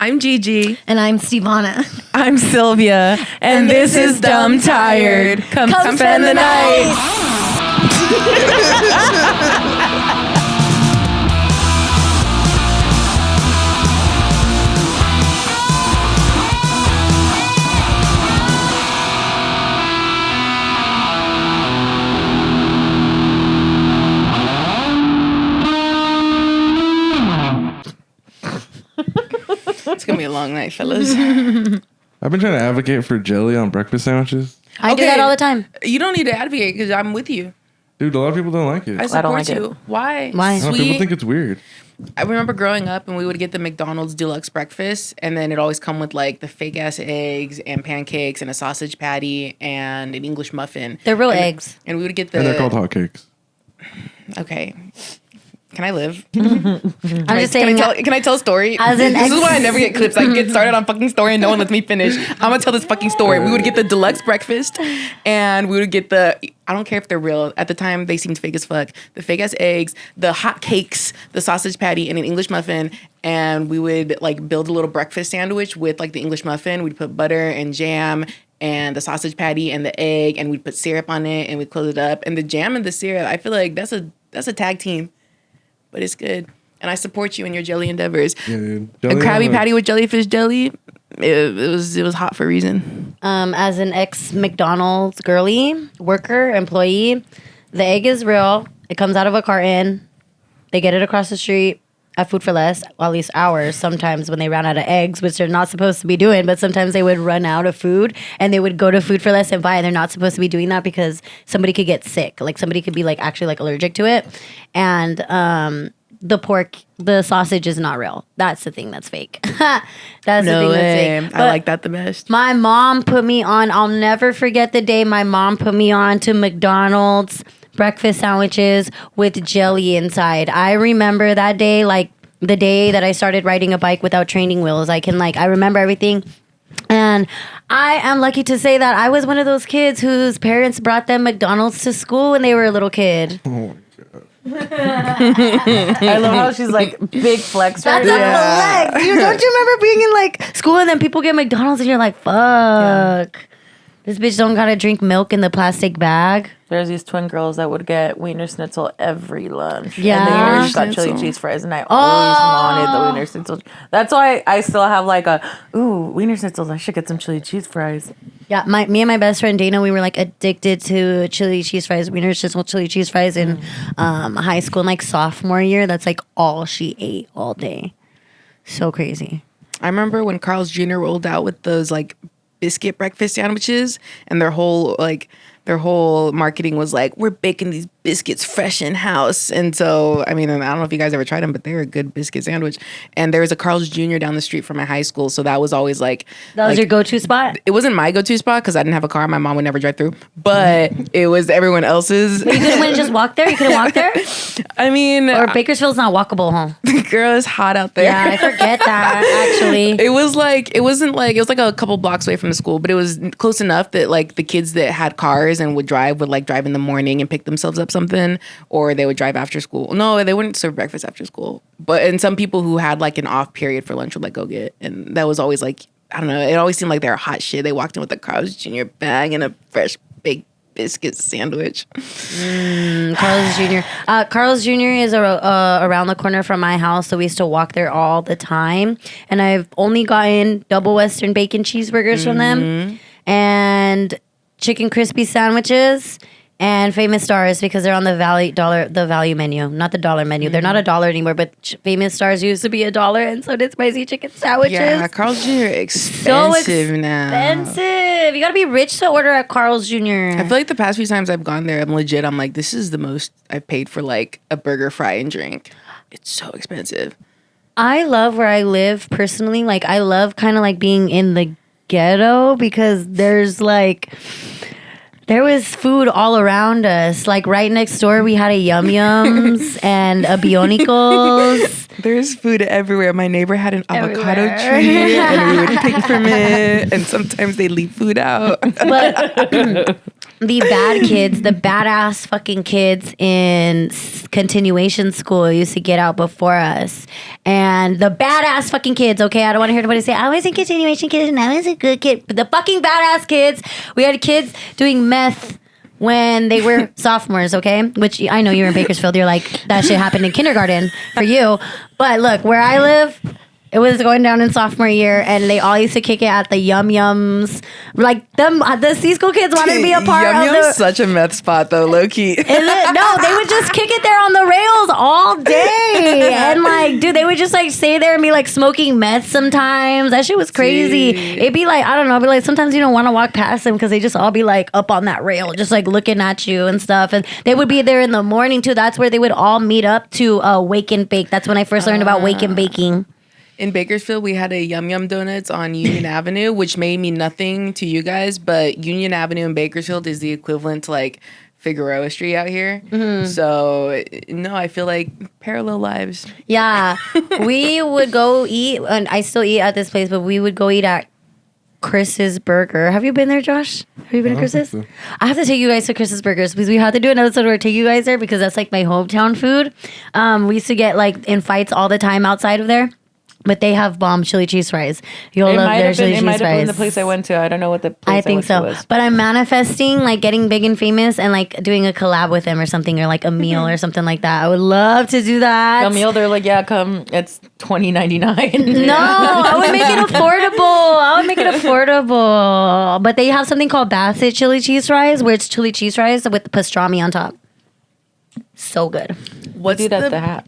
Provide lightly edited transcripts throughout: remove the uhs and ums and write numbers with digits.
I'm Gigi. And I'm Stevona. I'm Silvia. And this is Dumbtired. Come spend the night. It's going to be a long night, fellas. I've been trying to advocate for jelly on breakfast sandwiches. I do that all the time. You don't need to advocate because I'm with you. Dude, a lot of people don't like it. I support don't like you. it. Why? Why? I don't know, Sweet. people think it's weird. I remember growing up and we would get the McDonald's deluxe breakfast and then it always come with like the fake ass eggs and pancakes and a sausage patty and an English muffin. They're real eggs. And we would get the... And they're called hotcakes. Okay. Can I live? I'm just saying. Can I tell a story? As an This is why I never get clips. I get started on fucking story and no one lets me finish. I'm gonna tell this fucking story. We would get the deluxe breakfast and we would get the, I don't care if they're real. At the time, they seemed fake as fuck. The fake ass eggs, the hot cakes, the sausage patty, and an English muffin. And we would like build a little breakfast sandwich with like the English muffin. We'd put butter and jam and the sausage patty and the egg, and we'd put syrup on it and we'd close it up. And the jam and the syrup, I feel like that's a tag team. But it's good. And I support you in your jelly endeavors. Yeah, dude. A Krabby Patty with jellyfish jelly, it was hot for a reason. As an ex-McDonald's girly, worker, employee, the egg is real. It comes out of a carton. They get it across the street at Food for Less, well, at least hours sometimes when they ran out of eggs, which they're not supposed to be doing, but sometimes they would run out of food and they would go to Food for Less and buy it. They're not supposed to be doing that because somebody could get sick. Like somebody could be like actually like allergic to it. And the sausage is not real. That's the thing that's fake. That's the thing that's fake. I like that the best. My mom put me on, I'll never forget the day my mom put me on to McDonald's breakfast sandwiches with jelly inside. I remember that day, like the day that I started riding a bike without training wheels. I remember everything. And I am lucky to say that I was one of those kids whose parents brought them McDonald's to school when they were a little kid. Oh my God. I love how she's like big flex right That's now. a flex. Don't you remember being in like school and then people get McDonald's and you're like, fuck. This bitch don't gotta drink milk in the plastic bag. There's these twin girls that would get Wiener Schnitzel every lunch. Yeah. And they always got Schnitzel. chili cheese fries, and I always wanted the Wiener Schnitzel. That's why I still have like Wiener Schnitzels. I should get some chili cheese fries. Yeah, me and my best friend Dana, we were like addicted to chili cheese fries, Wiener Schnitzel chili cheese fries in high school. And like sophomore year, that's like all she ate all day. So crazy. I remember when Carl's Jr. rolled out with those like biscuit breakfast sandwiches and their whole marketing was like, we're baking these biscuits fresh in house. And so, I mean, I don't know if you guys ever tried them, but they're a good biscuit sandwich. And there was a Carl's Jr. down the street from my high school. So that was always like... That was your go-to spot? It wasn't my go-to spot because I didn't have a car. My mom would never drive through. But it was everyone else's. You couldn't went and just walk there? You couldn't walk there? I mean... Or Bakersfield's not walkable, huh? Girl, it's hot out there. Yeah, I forget that, actually. It was like a couple blocks away from the school, but it was close enough that like the kids that had cars and would drive in the morning and pick themselves up something, or they would drive after school. No, they wouldn't serve breakfast after school. And some people who had like an off period for lunch would like go get, and that was always like, I don't know, it always seemed like they were hot shit. They walked in with a Carl's Jr. bag and a fresh baked biscuit sandwich. Carl's Jr. Carl's Jr. is around the corner from my house, so we used to walk there all the time. And I've only gotten double Western bacon cheeseburgers from them and chicken crispy sandwiches and Famous Stars because they're on the value menu, not the dollar menu. They're not $1 anymore, but Famous Stars used to be $1, and so did spicy chicken sandwiches. Yeah, Carl's Jr. expensive So now. expensive. You gotta be rich to order at Carl's Jr. I feel like the past few times I've gone there, I'm like, this is the most I've paid for like a burger, fry, and drink. It's so expensive. I love where I live personally. Like, I love kind of like being in the ghetto because there was food all around us. Like right next door, we had a Yum Yums and a Bionicos. There's food everywhere. My neighbor had an avocado tree and we would pick from it. And sometimes they leave food out. But the bad kids, the badass fucking kids in continuation school used to get out before us. And the badass fucking kids, okay, I don't want to hear anybody say, I was a continuation kid and I was a good kid. But the fucking badass kids, we had kids doing meth when they were sophomores, okay? Which I know you're in Bakersfield, you're like, that shit happened in kindergarten for you. But look, where I live, it was going down in sophomore year, and they all used to kick it at the Yum Yums. Like the C-School kids wanted to be a part Yum of Yum's such a meth spot, though, low key. Is it? No, they would just kick it there on the rails all day. And like, dude, they would just like stay there and be like smoking meth sometimes. That shit was crazy. It'd be like, I don't know, it'd be like sometimes you don't want to walk past them because they just all be like up on that rail, just like looking at you and stuff. And they would be there in the morning too. That's where they would all meet up to wake and bake. That's when I first learned about wake and baking. In Bakersfield, we had a Yum Yum Donuts on Union Avenue, which may mean nothing to you guys, but Union Avenue in Bakersfield is the equivalent to like Figueroa Street out here. Mm-hmm. So, no, I feel like parallel lives. Yeah. We would go eat, and I still eat at this place, but we would go eat at Chris's Burger. Have you been there, Josh? Have you been to Chris's? So. I have to take you guys to Chris's Burgers because we have to do an episode where I take you guys there because that's like my hometown food. We used to get like in fights all the time outside of there. But they have bomb chili cheese fries. You'll love their chili cheese fries. It might have been the place I went to. I don't know what the place I think so. Was. But I'm manifesting like getting big and famous and like doing a collab with them or something, or like a meal or something like that. I would love to do that. A meal, they're like, yeah, come. It's $20.99. No, I would make it affordable. But they have something called Bassett chili cheese fries, where it's chili cheese fries with the pastrami on top. So good. What's do that the hat?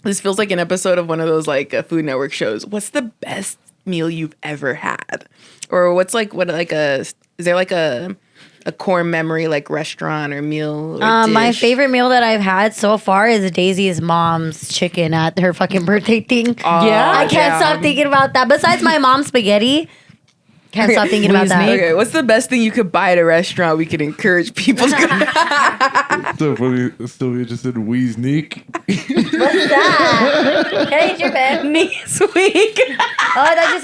This feels like an episode of one of those like Food Network shows. What's the best meal you've ever had? Or is there like a core memory like restaurant or meal or dish? My favorite meal that I've had so far is Daisy's mom's chicken at her fucking birthday thing. Yeah. I can't stop thinking about that. Besides my mom's spaghetti. Can't stop thinking about that. Okay, what's the best thing you could buy at a restaurant we could encourage people to go? So funny, Sylvia just said Wheeze Neek. What's that? Can I eat your bed? Knees week. Oh, I thought you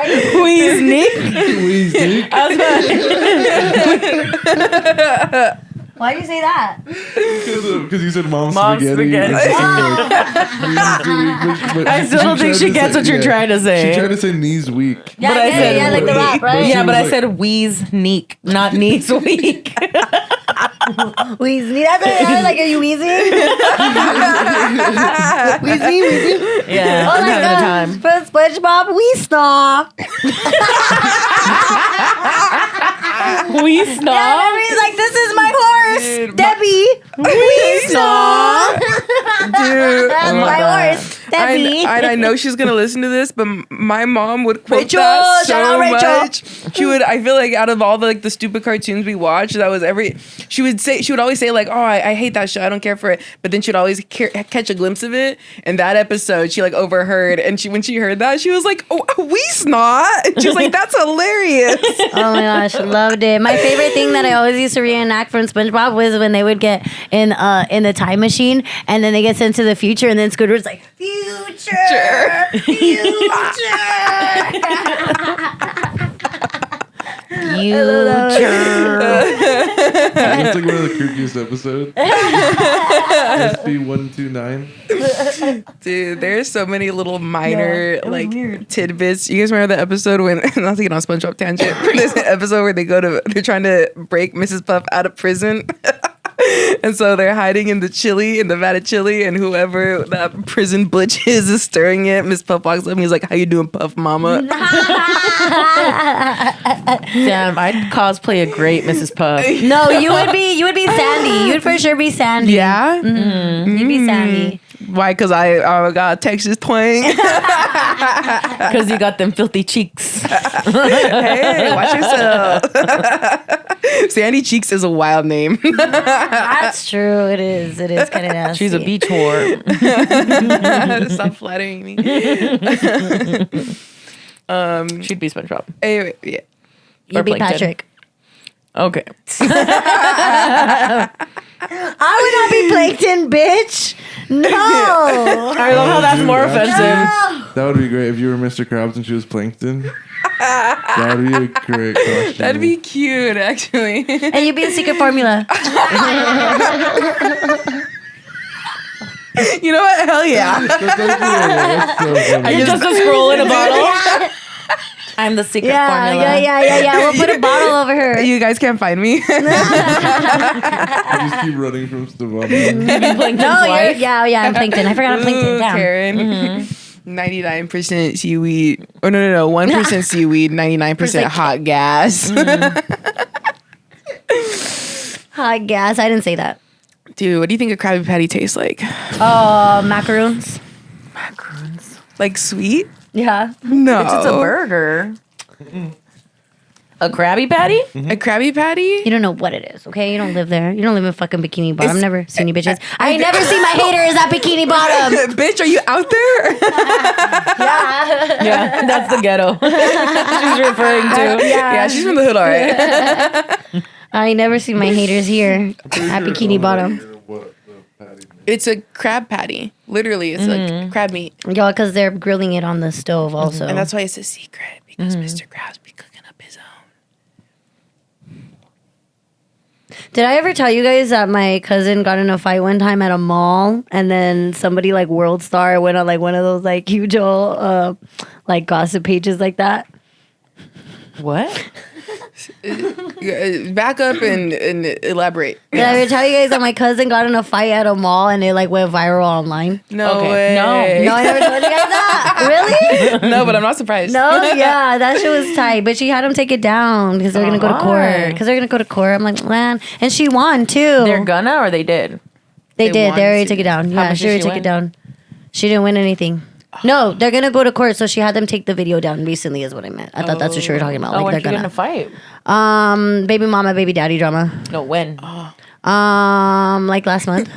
said Wheeze Neek. Wheeze Neek. Why do you say that? Because you said mom's spaghetti. I still don't think she gets what you're trying to say. She tried to say knees weak. Yeah, but I said like the rap, right? Yeah, but I said Wheeze Neek, not knees weak. Wheezy. That's what I was like, are you wheezing? Wheezy. Yeah. Oh my God. For SpongeBob, we snore. We snore? Yeah, remember he's like, this is my horse, dude, Debbie. We snore. Dude. That's my horse, Debbie. I know she's going to listen to this, but my mom would quote Rachel, that shout out Rachel. much. She would, I feel like out of all the stupid cartoons we watched, that was she would always say like, oh, I hate that show, I don't care for it. But then she'd always catch a glimpse of it. And that episode, she like overheard. And when she heard that, she was like, oh, we snot. And she was like, that's hilarious. Oh my gosh, loved it. My favorite thing that I always used to reenact from SpongeBob was when they would get in the time machine and then they get sent to the future and then Scooter's like, future. That's like one of the creepiest episodes. SB129. Dude, there's so many little minor tidbits. You guys remember the episode when not to get on SpongeBob tangent, there's an episode where they're trying to break Mrs. Puff out of prison. And so they're hiding in the vat of chili, and whoever that prison butch is stirring it. Miss Puff walks up and he's like, how you doing, Puff Mama? Damn, I'd cosplay a great Mrs. Puff. No, you would be Sandy. You'd for sure be Sandy. Yeah? Mm-hmm. You'd be Sandy. Why? Because I got Texas twang. Because you got them filthy cheeks. Hey, watch yourself. Sandy Cheeks is a wild name. That's true. It is kind of nasty. She's a beach whore. Stop flattering me. She'd be SpongeBob. Anyway, yeah. You'd be Patrick. Okay. I would not be plankton, bitch. No. I love how that's more offensive. That would be great if you were Mr. Krabs and she was Plankton. That would be a great costume. That'd be cute, actually. And you'd be in secret formula. You know what? Hell yeah. That's so funny. You're just a scroll in a bottle. I'm the secret formula. Yeah. We'll put a bottle over her. You guys can't find me. You just keep running from Stevona. Plankton's No, wife. I'm plankton. I forgot I'm plankton. Ooh, Damn. Karen. 99% seaweed. Oh, no. 1% seaweed, 99% hot gas. Hot gas. I didn't say that. Dude, what do you think a Krabby Patty tastes like? Macaroons. Macaroons. Like sweet? Yeah. No. It's just a burger. A Krabby Patty? A Krabby Patty? You don't know what it is, okay? You don't live there. You don't live in fucking Bikini Bottom. I've never seen you bitches. I ain't never seen my haters at Bikini Bottom. Bitch, are you out there? Yeah, that's the ghetto she's referring to. Yeah, she's from the hood, all right. I ain't never seen my haters here at Bikini Bottom. It's a crab patty. Literally, it's like crab meat. Y'all, because they're grilling it on the stove also. And that's why it's a secret, because Mr. Krabs be cooking up his own. Did I ever tell you guys that my cousin got in a fight one time at a mall, and then somebody like World Star went on like one of those like huge old like gossip pages like that? What? Back up and elaborate. Did I ever tell you guys that my cousin got in a fight at a mall and it like went viral online? No Okay, way. no. No, I never told you guys that. Really? No, but I'm not surprised. No, yeah, that shit was tight. But she had him take it down because they're gonna go to court. Why? Because they're gonna go to court. I'm like, man, and she won too. They're gonna or they did? They did. won They already too. took it down. Yeah, much she did already she took win? it down. She didn't win anything. No, they're gonna go to court. So she had them take the video down recently, is what I meant. I thought that's what you were talking about. Oh, Like when they're did you get in a gonna. fight? Baby mama, baby daddy drama. No, when? Like last month.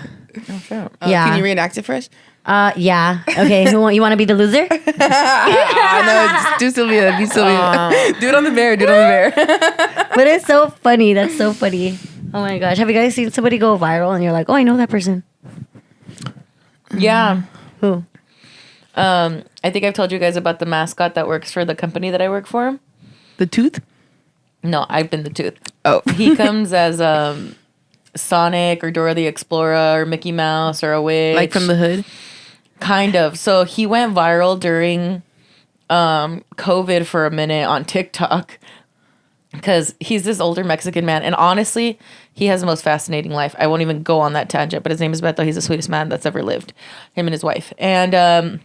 Oh, shit. Yeah. Can you reenact it for us? Yeah. Okay. You want to be the loser? No, do Sylvia. Be Sylvia. Do it on the bear. Do it on the bear. But it's so funny. That's so funny. Oh my gosh. Have you guys seen somebody go viral and you're like, oh, I know that person? Yeah. Who? I think I've told you guys about the mascot that works for the company that I work for. The tooth? No, I've been the tooth. Oh. He comes as Sonic or Dora the Explorer or Mickey Mouse or a witch. Like from the hood? Kind of. So he went viral during COVID for a minute on TikTok because he's this older Mexican man. And honestly, he has the most fascinating life. I won't even go on that tangent, but his name is Beto. He's the sweetest man that's ever lived, him and his wife. And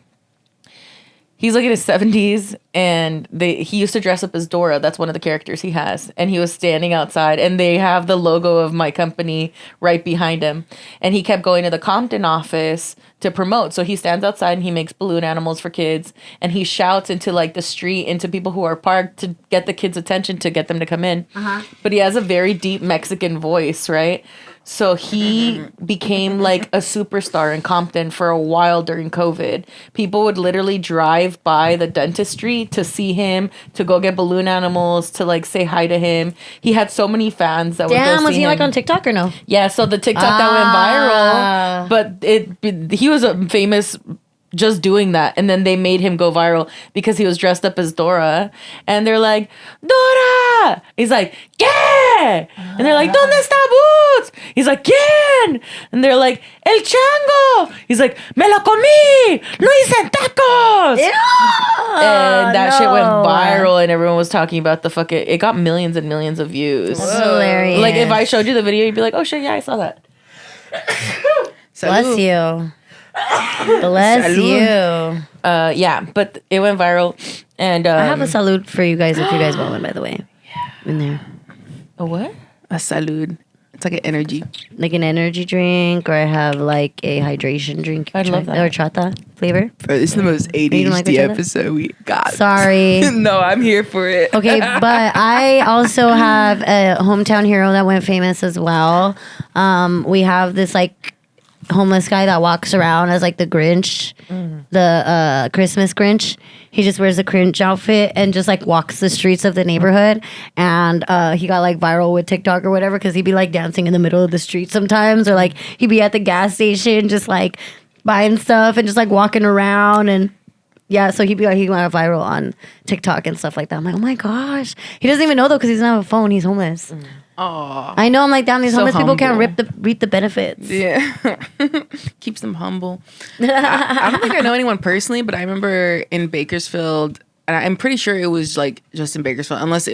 he's like in his 70s, and he used to dress up as Dora. That's one of the characters he has. And he was standing outside, and they have the logo of my company right behind him. And he kept going to the Compton office to promote. So he stands outside, and he makes balloon animals for kids. And he shouts into like the street, into people who are parked to get the kids' attention, to get them to come in. But he has a very deep Mexican voice, right? So he became like a superstar in Compton for a while during COVID. People would literally drive by the dentistry to see him, to go get balloon animals, to like say hi to him. He had so many fans that would Damn, go was see he him. like on TikTok or no? Yeah, so the TikTok that went viral, but he was a famous just doing that, and then they made him go viral because he was dressed up as Dora, and they're like, Dora! He's like, ¿qué? And they're like, ¿dónde está Boots? He's like, ¿quién? And they're like, El Chango! He's like, me lo comí! Lo hice en tacos! And that shit went viral, and everyone was talking about the fucking, it got millions and millions of views. That's hilarious. Like, if I showed you the video, you'd be like, oh shit, yeah, I saw that. Bless you. Bless you. Yeah, but it went viral, and I have a salute for you guys if you guys want one, by the way. In there. a what? A salud. It's like an energy. Like an energy drink, or I have like a hydration drink. I'd love that. Or chata flavor. Bro, this is the most don't like ADHD horchata? episode we got. Sorry. No, I'm here for it. Okay, but I also have a hometown hero that went famous as well. We have this like homeless guy that walks around as like the Grinch, the Christmas Grinch. He just wears a Grinch outfit and just like walks the streets of the neighborhood. And he got like viral with TikTok or whatever because he'd be like dancing in the middle of the street sometimes, or like he'd be at the gas station just like buying stuff and just like walking around. And yeah, so he went viral on TikTok and stuff like that. I'm like, oh my gosh. He doesn't even know though because he doesn't have a phone. He's homeless. Oh, I know. I'm like, damn, these So homeless people can't humble. reap the benefits. yeah. Keeps them humble. I don't think I know anyone personally, but I remember in Bakersfield, and I'm pretty sure it was like just in Bakersfield, unless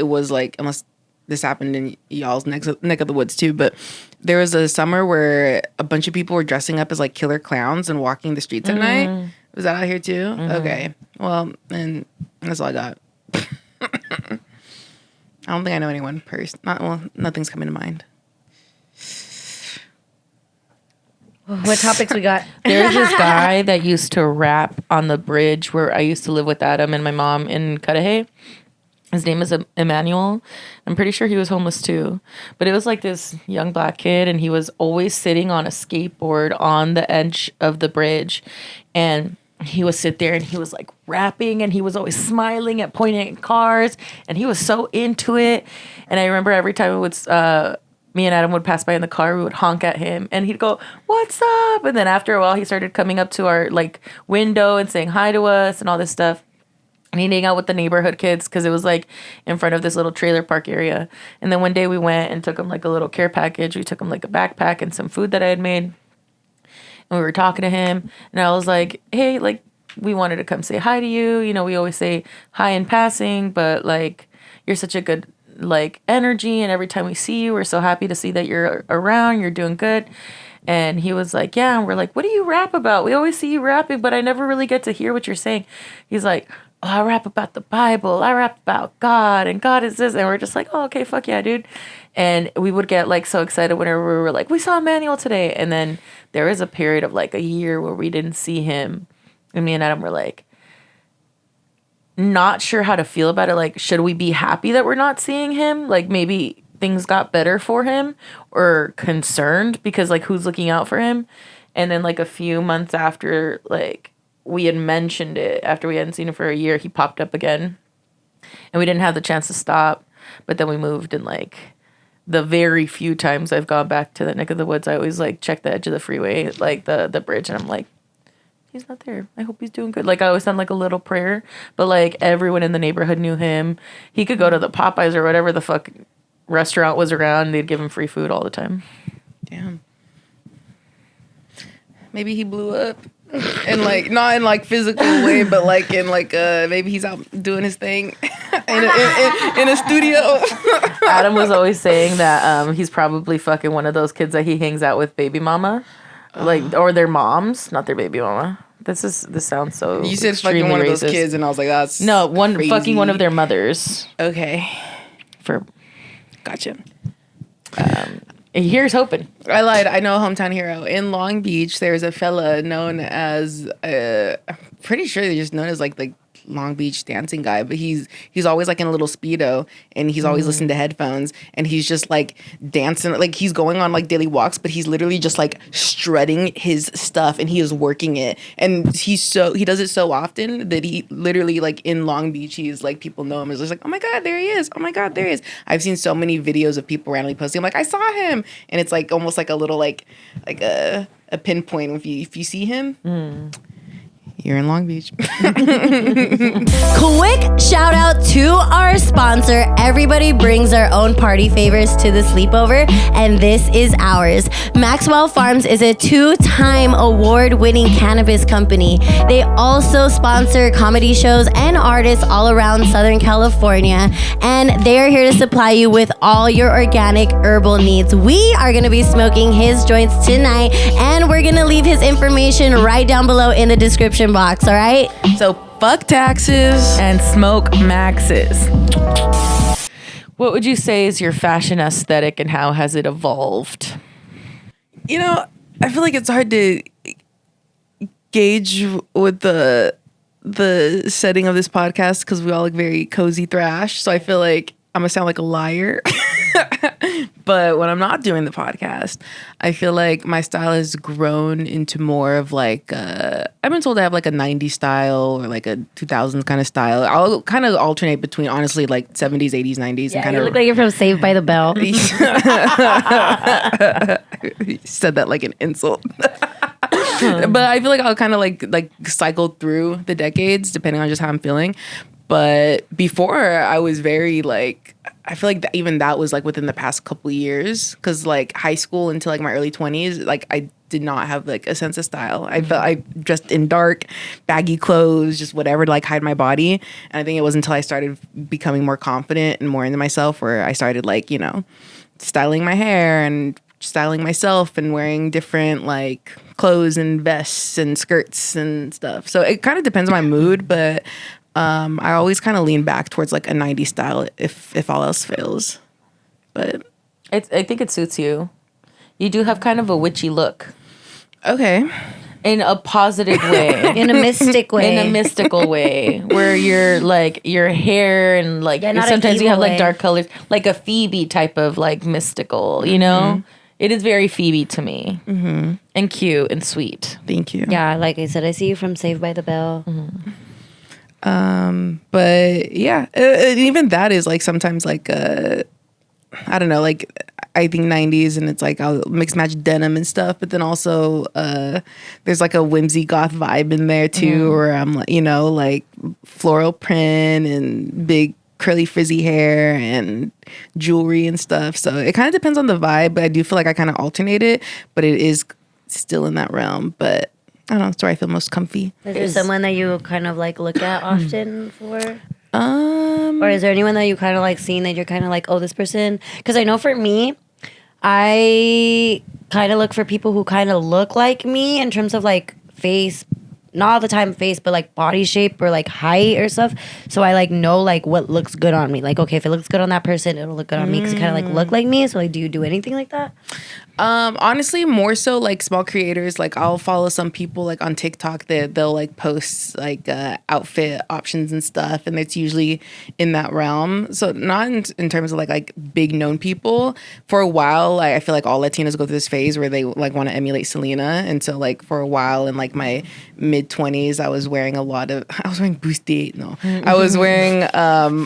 this happened in y'all's neck of the woods too. But there was a summer where a bunch of people were dressing up as like killer clowns and walking the streets at night. Was that out here too? Okay. Well, and that's all I got. I don't think I know anyone nothing's coming to mind. What topics we got? There's this guy that used to rap on the bridge where I used to live with Adam and my mom in Cudahy. His name is Emmanuel. I'm pretty sure he was homeless too. But it was like this young black kid, and he was always sitting on a skateboard on the edge of the bridge. And he would sit there and he was like rapping, and he was always smiling and pointing at cars, and he was so into it. And I remember every time me and Adam would pass by in the car, we would honk at him and he'd go, "What's up?" And then after a while he started coming up to our like window and saying hi to us and all this stuff. And he'd hang out with the neighborhood kids because it was like in front of this little trailer park area. And then one day we went and took him like a little care package. We took him like a backpack and some food that I had made. And we were talking to him, and I was like, "Hey, like, we wanted to come say hi to you. You know, we always say hi in passing, but like, you're such a good like energy, and every time we see you, we're so happy to see that you're around. You're doing good." And he was like, "Yeah." And we're like, "What do you rap about? We always see you rapping, but I never really get to hear what you're saying." He's like, "Oh, I rap about the Bible. I rap about God, and God is this." And we're just like, "Oh, okay, fuck yeah, dude." And we would get like so excited whenever we were like, "We saw Emmanuel today." And then there was a period of like a year where we didn't see him. And me and Adam were like, not sure how to feel about it. Like, should we be happy that we're not seeing him? Like, maybe things got better for him, or concerned because like who's looking out for him? And then like a few months after like we had mentioned it, after we hadn't seen him for a year, he popped up again. And we didn't have the chance to stop. But then we moved, and like the very few times I've gone back to the neck of the woods, I always like check the edge of the freeway, like the bridge, and I'm like, he's not there. I hope he's doing good. Like I always sound like a little prayer, but like everyone in the neighborhood knew him. He could go to the Popeyes or whatever the fuck restaurant was around. They'd give him free food all the time. Damn. Maybe he blew up. And like not in like physical way, but like in like maybe he's out doing his thing in a studio. Adam was always saying that he's probably fucking one of those kids that he hangs out with baby mama, like or their moms, not their baby mama. This sounds so. You said fucking one of those kids, and I was like, that's no one crazy. Fucking one of their mothers. Okay, for gotcha. Here's hoping. I lied. I know a hometown hero in Long Beach. There's a fella known as I'm pretty sure they're just known as like the Long Beach dancing guy, but he's always like in a little Speedo, and he's always listening to headphones, and he's just like dancing, like he's going on like daily walks, but he's literally just like strutting his stuff, and he is working it, and he does it so often that he literally like in Long Beach, he's like people know him. It's just like, oh my god, there he is. Oh my god, there he is. I've seen so many videos of people randomly posting. I'm like, I saw him, and it's like almost like a little like a pinpoint if you see him. You're in Long Beach. Quick shout out to our sponsor. Everybody brings their own party favors to the sleepover, and this is ours. Maxwell Farms is a 2-time award-winning cannabis company. They also sponsor comedy shows and artists all around Southern California, and they are here to supply you with all your organic herbal needs. We are going to be smoking his joints tonight, and we're going to leave his information right down below in the description box, all right? So fuck taxes and smoke Maxes. What would you say is your fashion aesthetic, and how has it evolved? You know, I feel like it's hard to gauge with the setting of this podcast because we all look very cozy thrash. So I feel like I'm gonna sound like a liar But when I'm not doing the podcast, I feel like my style has grown into more of like I've been told to have like a 90s style or like a 2000s kind of style. I'll kind of alternate between honestly like 70s, 80s, 90s, and kind You of look like you're from Saved by the Bell. You said that like an insult. But I feel like I'll kind of like cycle through the decades depending on just how I'm feeling. But before I was very like, I feel like even that was like within the past couple of years, because like high school until like my early 20s, like I did not have like a sense of style. I felt I dressed in dark, baggy clothes, just whatever to like hide my body. And I think it was until I started becoming more confident and more into myself where I started like, you know, styling my hair and styling myself and wearing different like clothes and vests and skirts and stuff. So it kind of depends on my mood, but I always kind of lean back towards like a 90s style if all else fails. But I think it suits you. You do have kind of a witchy look. Okay. In a positive way. In a mystic way. In a mystical way. Where you're like your hair and like not sometimes an you have evil like way. dark colors. Like a Phoebe type of like mystical, you know? It is very Phoebe to me. Mm-hmm. And cute and sweet. Thank you. Yeah, like I said, I see you from Saved by the Bell. But yeah, even that is like sometimes like I don't know, like I think 90s and it's like I'll mix match denim and stuff, but then also there's like a whimsy goth vibe in there too, where I'm like, you know, like floral print and big curly frizzy hair and jewelry and stuff. So it kind of depends on the vibe, but I do feel like I kind of alternate it, but it is still in that realm. But I don't know, it's where I feel most comfy. Is there someone that you kind of like look at often for? Or is there anyone that you kind of like seeing that you're kind of like, oh, this person? Because I know for me, I kind of look for people who kind of look like me in terms of like face, not all the time face, but like body shape or like height or stuff. So I like know like what looks good on me. Like, okay, if it looks good on that person, it'll look good on me because it kind of like look like me. So like, do you do anything like that? Honestly, more so like small creators. Like I'll follow some people like on TikTok that they'll like post like outfit options and stuff, and it's usually in that realm. So not in terms of like big known people. For a while, I feel like all Latinos go through this phase where they like want to emulate Selena, and so like for a while in like my mid-20s, I was wearing bustier. No, I was wearing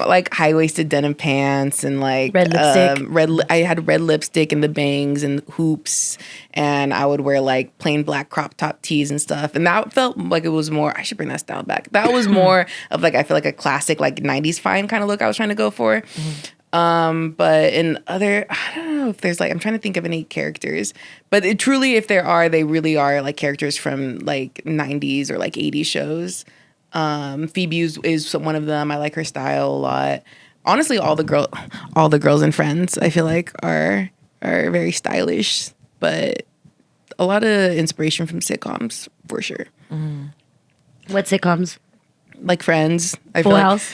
like high-waisted denim pants and like Red lipstick. I had red lipstick and the bangs and hoops, and I would wear like plain black crop top tees and stuff, and that felt like it was more, I should bring that style back. That was more of like, I feel like a classic like 90s fine kind of look I was trying to go for. But in other, I don't know if there's like, I'm trying to think of any characters, but truly if there are, they really are like characters from like 90s or like 80s shows. Phoebe is one of them. I like her style a lot. Honestly, all the girls in Friends, I feel like are very stylish, but a lot of inspiration from sitcoms for sure. What sitcoms? Like Friends. Full House?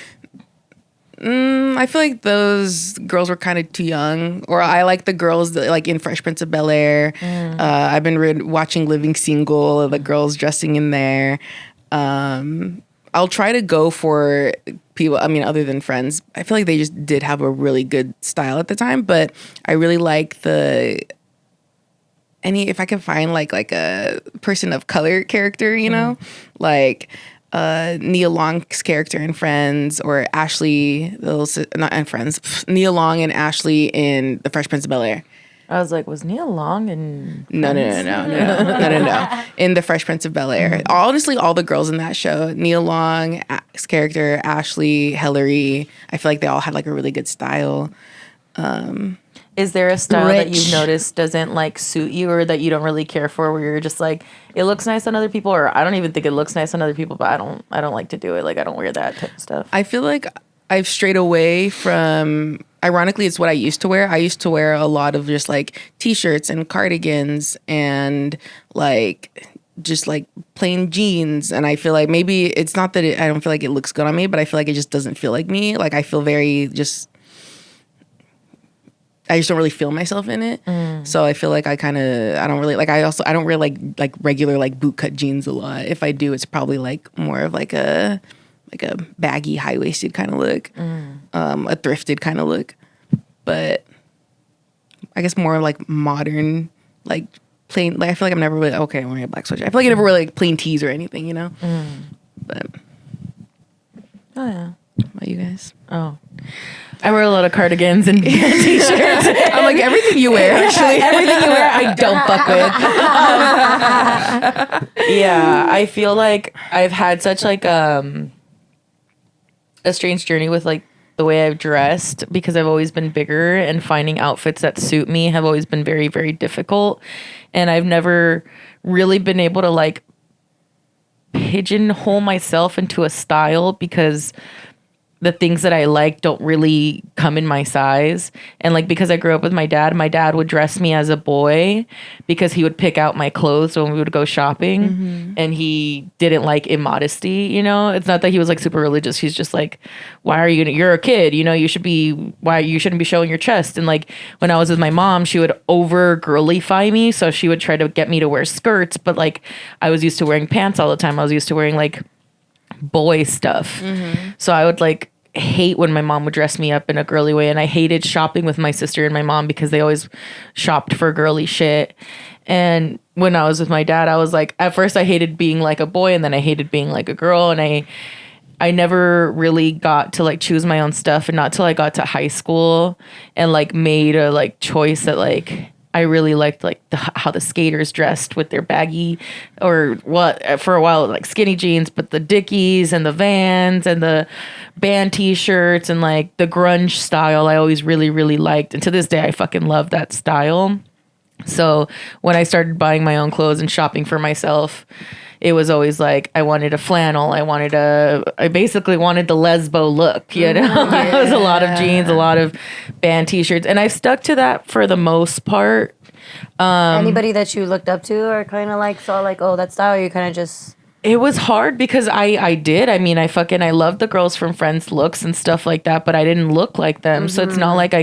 I feel like those girls were kind of too young. Or I like the girls that, like in Fresh Prince of Bel-Air. I've been watching Living Single, the girls dressing in there. I'll try to go for people, I mean, other than Friends. I feel like they just did have a really good style at the time, but I really like if I can find like a person of color character, you know, like Nia Long's character in Friends, or Ashley, not in Friends, Nia Long and Ashley in The Fresh Prince of Bel-Air. I was like, was Nia Long in No. In The Fresh Prince of Bel-Air. Honestly, all the girls in that show, Nia Long's character, Ashley, Hillary, I feel like they all had like a really good style. Is there a style that Rich. you've noticed doesn't like suit you, or that you don't really care for, where you're just like, it looks nice on other people, or I don't even think it looks nice on other people, but I don't like to do it. Like, I don't wear that type of stuff. I feel like I've strayed away from, ironically, it's what I used to wear. I used to wear a lot of just like t-shirts and cardigans and like just like plain jeans. And I feel like maybe it's not that I don't feel like it looks good on me, but I feel like it just doesn't feel like me. Like I feel I just don't really feel myself in it. So I feel like I don't wear like regular like bootcut jeans a lot. If I do, it's probably like more of like a baggy high-waisted kind of look, a thrifted kind of look. But I guess more like modern, like plain. Like I feel like I'm never really okay. I'm wearing a black sweatshirt. I feel like I never really like plain tees or anything, you know. But Oh yeah. what about you guys? Oh. I wear a lot of cardigans and t-shirts. I'm like everything you wear. Actually, Everything you wear, I don't fuck with. Yeah, I feel like I've had such like a strange journey with like the way I've dressed because I've always been bigger and finding outfits that suit me have always been very, very difficult. And I've never really been able to like pigeonhole myself into a style because the things that I like don't really come in my size. And like, because I grew up with my dad would dress me as a boy because he would pick out my clothes when we would go shopping and he didn't like immodesty, you know? It's not that he was like super religious. He's just like, why are you, you're a kid, you know, you shouldn't be showing your chest. And like when I was with my mom, she would over girlify me. So she would try to get me to wear skirts, but like I was used to wearing pants all the time. I was used to wearing like boy stuff. So I would like hate when my mom would dress me up in a girly way, and I hated shopping with my sister and my mom because they always shopped for girly shit. And when I was with my dad, I was like, at first I hated being like a boy and then I hated being like a girl, and I never really got to like choose my own stuff, and not till I got to high school and like made a like choice that like I really liked like how the skaters dressed with their baggy or what for a while like skinny jeans, but the Dickies and the Vans and the band t-shirts and like the grunge style I always really, really liked. And to this day, I fucking love that style. So when I started buying my own clothes and shopping for myself, it was always like I wanted a flannel. I basically wanted the lesbo look, you know? Yeah. It was a lot of jeans, a lot of band t-shirts. And I've stuck to that for the most part. Anybody that you looked up to or kind of like saw like, oh, that style, you kind of just... It was hard because I did. I mean, I loved the girls from Friends looks and stuff like that, but I didn't look like them. So it's not like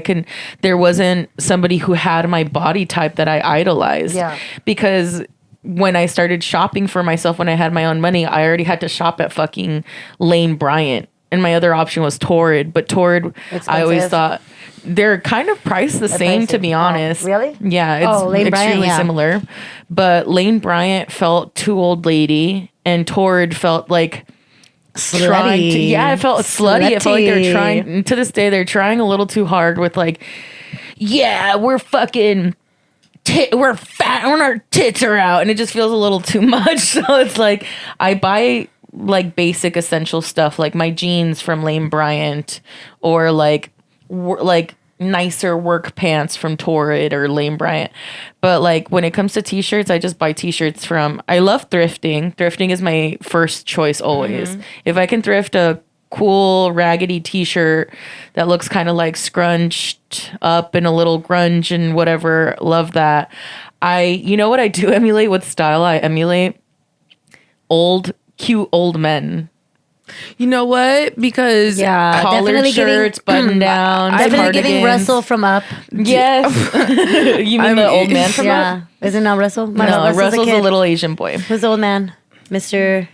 there wasn't somebody who had my body type that I idolized. Yeah. Because when I started shopping for myself, when I had my own money, I already had to shop at fucking Lane Bryant. And my other option was Torrid. But Torrid, expensive. I always thought they're kind of priced the same, to be honest. Really? Yeah, it's extremely similar. But Lane Bryant felt too old lady, and Torrid felt like slutty. It felt slutty. It felt like they're trying, to this day, they're trying a little too hard with like, yeah, we're fucking... we're fat when our tits are out, and it just feels a little too much. So it's like I buy like basic essential stuff like my jeans from Lane Bryant or like nicer work pants from Torrid or Lane Bryant. But like when it comes to t-shirts, I just buy t-shirts from... I love thrifting. Thrifting is my first choice always. If I can thrift a cool raggedy t-shirt that looks kind of like scrunched up in a little grunge and whatever, love that. You know what I do emulate? What style I emulate? Cute old men. You know what? Because collared shirts, button downs, definitely getting Russell from Up. Yes. You mean the old man from Up? Isn't it Russell? No, Russell's a little Asian boy. Who's the old man? Mr.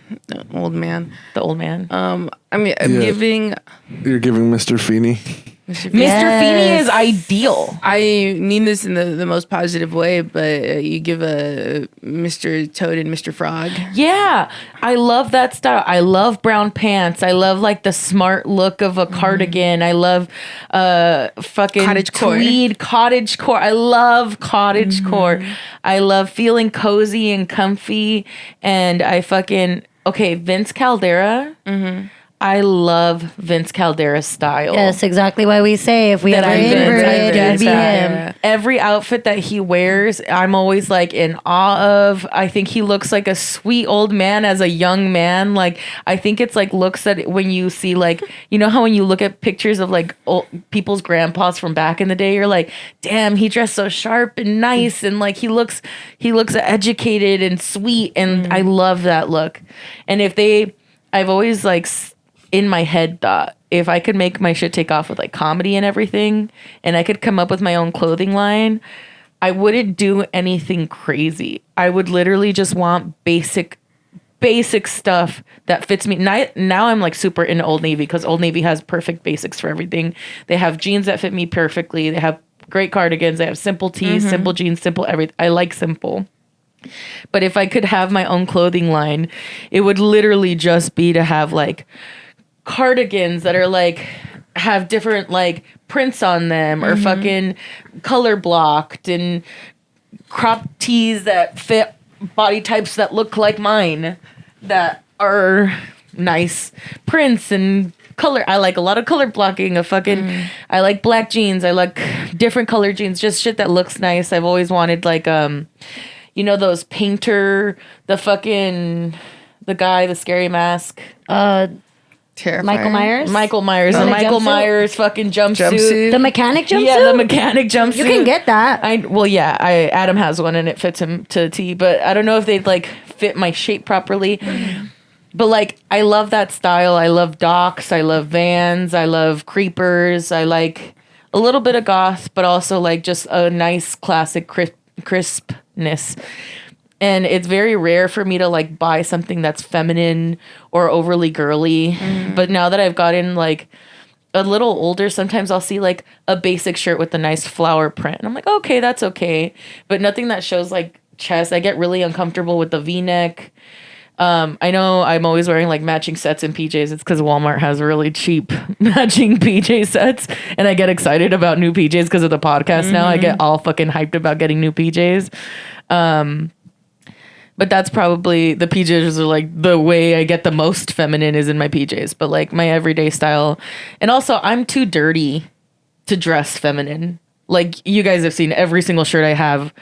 Old man. The old man. I mean, giving... You're giving Mr. Feeney. Mr. Feeney is ideal. I mean this in the most positive way, but you give a Mr. Toad and Mr. Frog. Yeah, I love that style. I love brown pants. I love like the smart look of a cardigan. I love fucking cottage tweed cottage core. I love cottage core. I love feeling cozy and comfy. And I Vince Caldera. I love Vince Caldera's style. Yes, exactly why we say if we ever inverted, it would be him. Every outfit that he wears, I'm always like in awe of. I think he looks like a sweet old man as a young man. Like, I think it's like looks that when you see like, you know how when you look at pictures of like old people's grandpas from back in the day, you're like, damn, he dressed so sharp and nice. And like, he looks educated and sweet. And I love that look. And I've always like, in my head thought if I could make my shit take off with like comedy and everything and I could come up with my own clothing line, I wouldn't do anything crazy. I would literally just want basic stuff that fits me. Now I'm like super into Old Navy because Old Navy has perfect basics for everything. They have jeans that fit me perfectly. They have great cardigans. I have simple tees, simple jeans, simple everything. I like simple. But if I could have my own clothing line, it would literally just be to have like cardigans that are like have different like prints on them or fucking color blocked and crop tees that fit body types that look like mine that are nice prints and color. I like a lot of color blocking of fucking I like black jeans. I like different color jeans, just shit that looks nice. I've always wanted like you know those painter, the guy, the scary mask. Terrifying. Michael Myers, the Michael jumpsuit? Myers fucking jumpsuit. The mechanic jumpsuit? Yeah, the mechanic jumpsuit. You can get that. Adam has one and it fits him to a T, but I don't know if they'd like fit my shape properly. But like I love that style. I love Docs, I love Vans, I love Creepers. I like a little bit of goth, but also like just a nice classic crispness. And it's very rare for me to like buy something that's feminine or overly girly. But now that I've gotten like a little older, sometimes I'll see like a basic shirt with a nice flower print. And I'm like, okay, that's okay. But nothing that shows like chest. I get really uncomfortable with the V-neck. I know I'm always wearing like matching sets in PJs. It's because Walmart has really cheap matching PJ sets. And I get excited about new PJs because of the podcast now. I get all fucking hyped about getting new PJs. But that's probably, the PJs are like the way I get the most feminine is in my PJs. But like my everyday style. And also I'm too dirty to dress feminine. Like you guys have seen every single shirt I have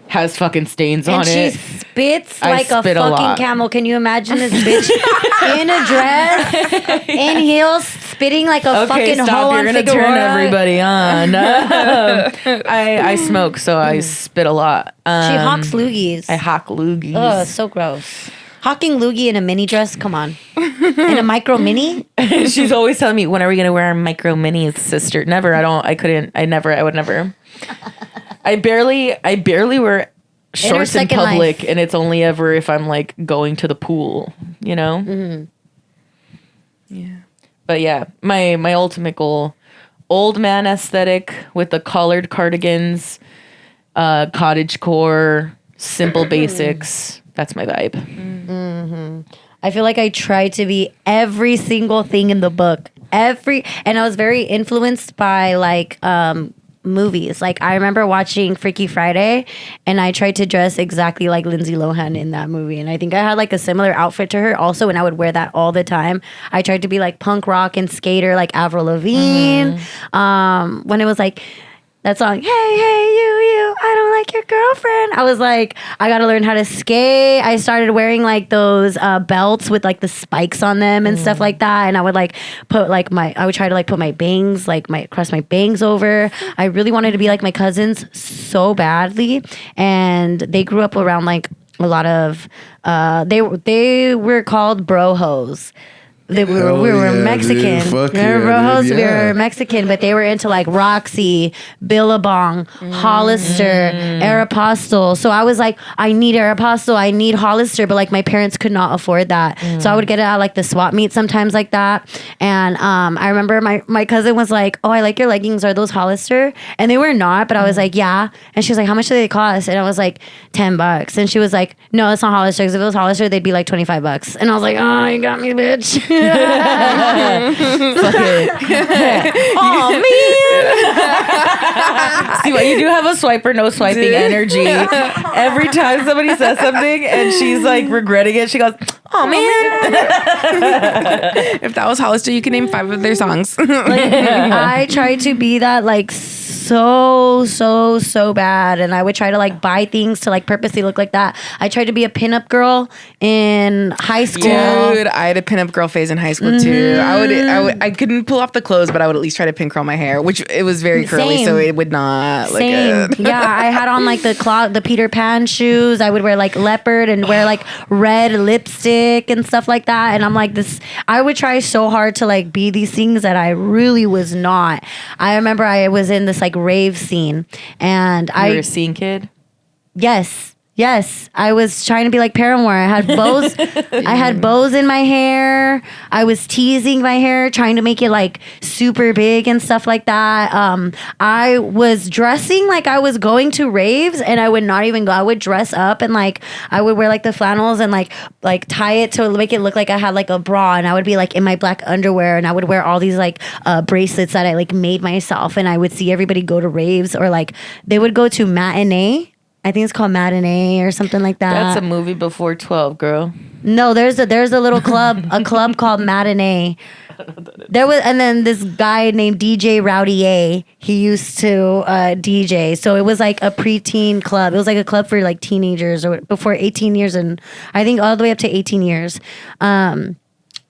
has fucking stains on it. And she spits I like spit a a lot. fucking camel. Can you imagine this bitch in a dress, in heels, spitting like a fucking hoe on You're gonna Fedora? turn everybody on. I smoke, so I spit a lot. She hawks loogies. I hawk loogies. Oh, so gross. Hawking loogie in a mini dress? Come on. In a micro mini? She's always telling me, when are we gonna wear our micro minis, sister? Never. I would never. I barely wear shorts in second public, life. and it's only ever if I'm like going to the pool, you know? Yeah. But yeah, my ultimate goal, old man aesthetic with the collared cardigans, cottagecore, simple basics. That's my vibe. I feel like I try to be every single thing in the book. And I was very influenced by like movies. Like I remember watching Freaky Friday and I tried to dress exactly like Lindsay Lohan in that movie. And I think I had like a similar outfit to her also, and I would wear that all the time. I tried to be like punk rock and skater like Avril Lavigne. When it was like that song, hey, you, I don't like your girlfriend. I was like, I gotta learn how to skate. I started wearing like those belts with like the spikes on them and stuff like that. And I would like I would try to like put my bangs, cross my bangs over. I really wanted to be like my cousins so badly. And they grew up around like a lot of, they were called bro hoes. We were Mexican. Fuck We were yeah, brojos. dude, We yeah. were Mexican, but they were into like Roxy, Billabong, Hollister, Aeropostale. So I was like, I need Aeropostale, I need Hollister, but like my parents could not afford that. So I would get it at like the swap meet sometimes like that. And I remember my cousin was like, oh, I like your leggings. Are those Hollister? And they were not, but I was like, yeah. And she was like, how much do they cost? And I was like, $10. And she was like, no, it's not Hollister. Because if it was Hollister, they'd be like $25. And I was like, oh, you got me, bitch. Fuck it. Oh man. See what you do have a swiper, no swiping energy. Every time somebody says something and she's like regretting it, she goes, oh man. If that was Hollister, you can name 5 of their songs. I tried to be that like so bad, and I would try to like buy things to like purposely look like that. I tried to be a pinup girl in high school. Dude, I had a pinup girl phase in high school too. I couldn't pull off the clothes, but I would at least try to pin curl my hair, which it was very curly, Same. so it would not look Same. good. Yeah, I had on like the Peter Pan shoes. I would wear like leopard and wear like red lipstick and stuff like that. And I'm like this. I would try so hard to like be these things that I really was not. I remember I was in this like rave scene, and You were a scene kid? Yes. Yes, I was trying to be like Paramore. I had bows. I had bows in my hair. I was teasing my hair, trying to make it like super big and stuff like that. I was dressing like I was going to raves, and I would not even go. I would dress up and like I would wear like the flannels and like tie it to make it look like I had like a bra, and I would be like in my black underwear, and I would wear all these like bracelets that I like made myself, and I would see everybody go to raves, or like they would go to matinee. I think it's called Matinee or something like that. That's a movie before 12, girl. No, there's a little club, a club called Matinee. There was, and then this guy named DJ Rowdy A. He used to DJ, so it was like a preteen club. It was like a club for like teenagers or before 18 years, and I think all the way up to 18 years.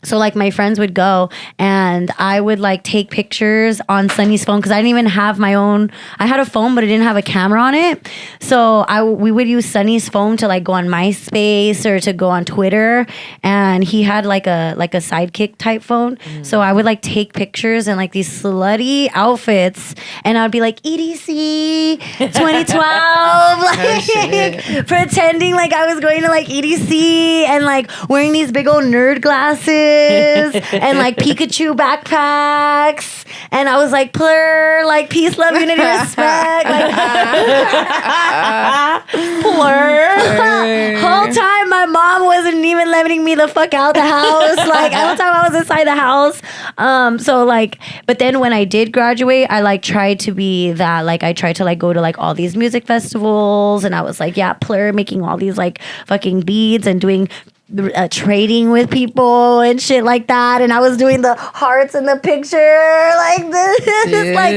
So like my friends would go, and I would like take pictures on Sunny's phone because I didn't even have my own. I had a phone, but it didn't have a camera on it. So we would use Sunny's phone to like go on MySpace or to go on Twitter, and he had like a sidekick type phone. So I would like take pictures in like these slutty outfits, and I'd be like EDC 2012, like pretending like I was going to like EDC and like wearing these big old nerd glasses. And like Pikachu backpacks, and I was like plur, like peace, love, unity, respect, like plur. Whole time my mom wasn't even letting me the fuck out the house. Like all the time I was inside the house. So like, but then when I did graduate, I like tried to be that. Like I tried to like go to like all these music festivals, and I was like, yeah, plur, making all these like fucking beads and doing. Trading with people and shit like that, and I was doing the hearts in the picture like this. Like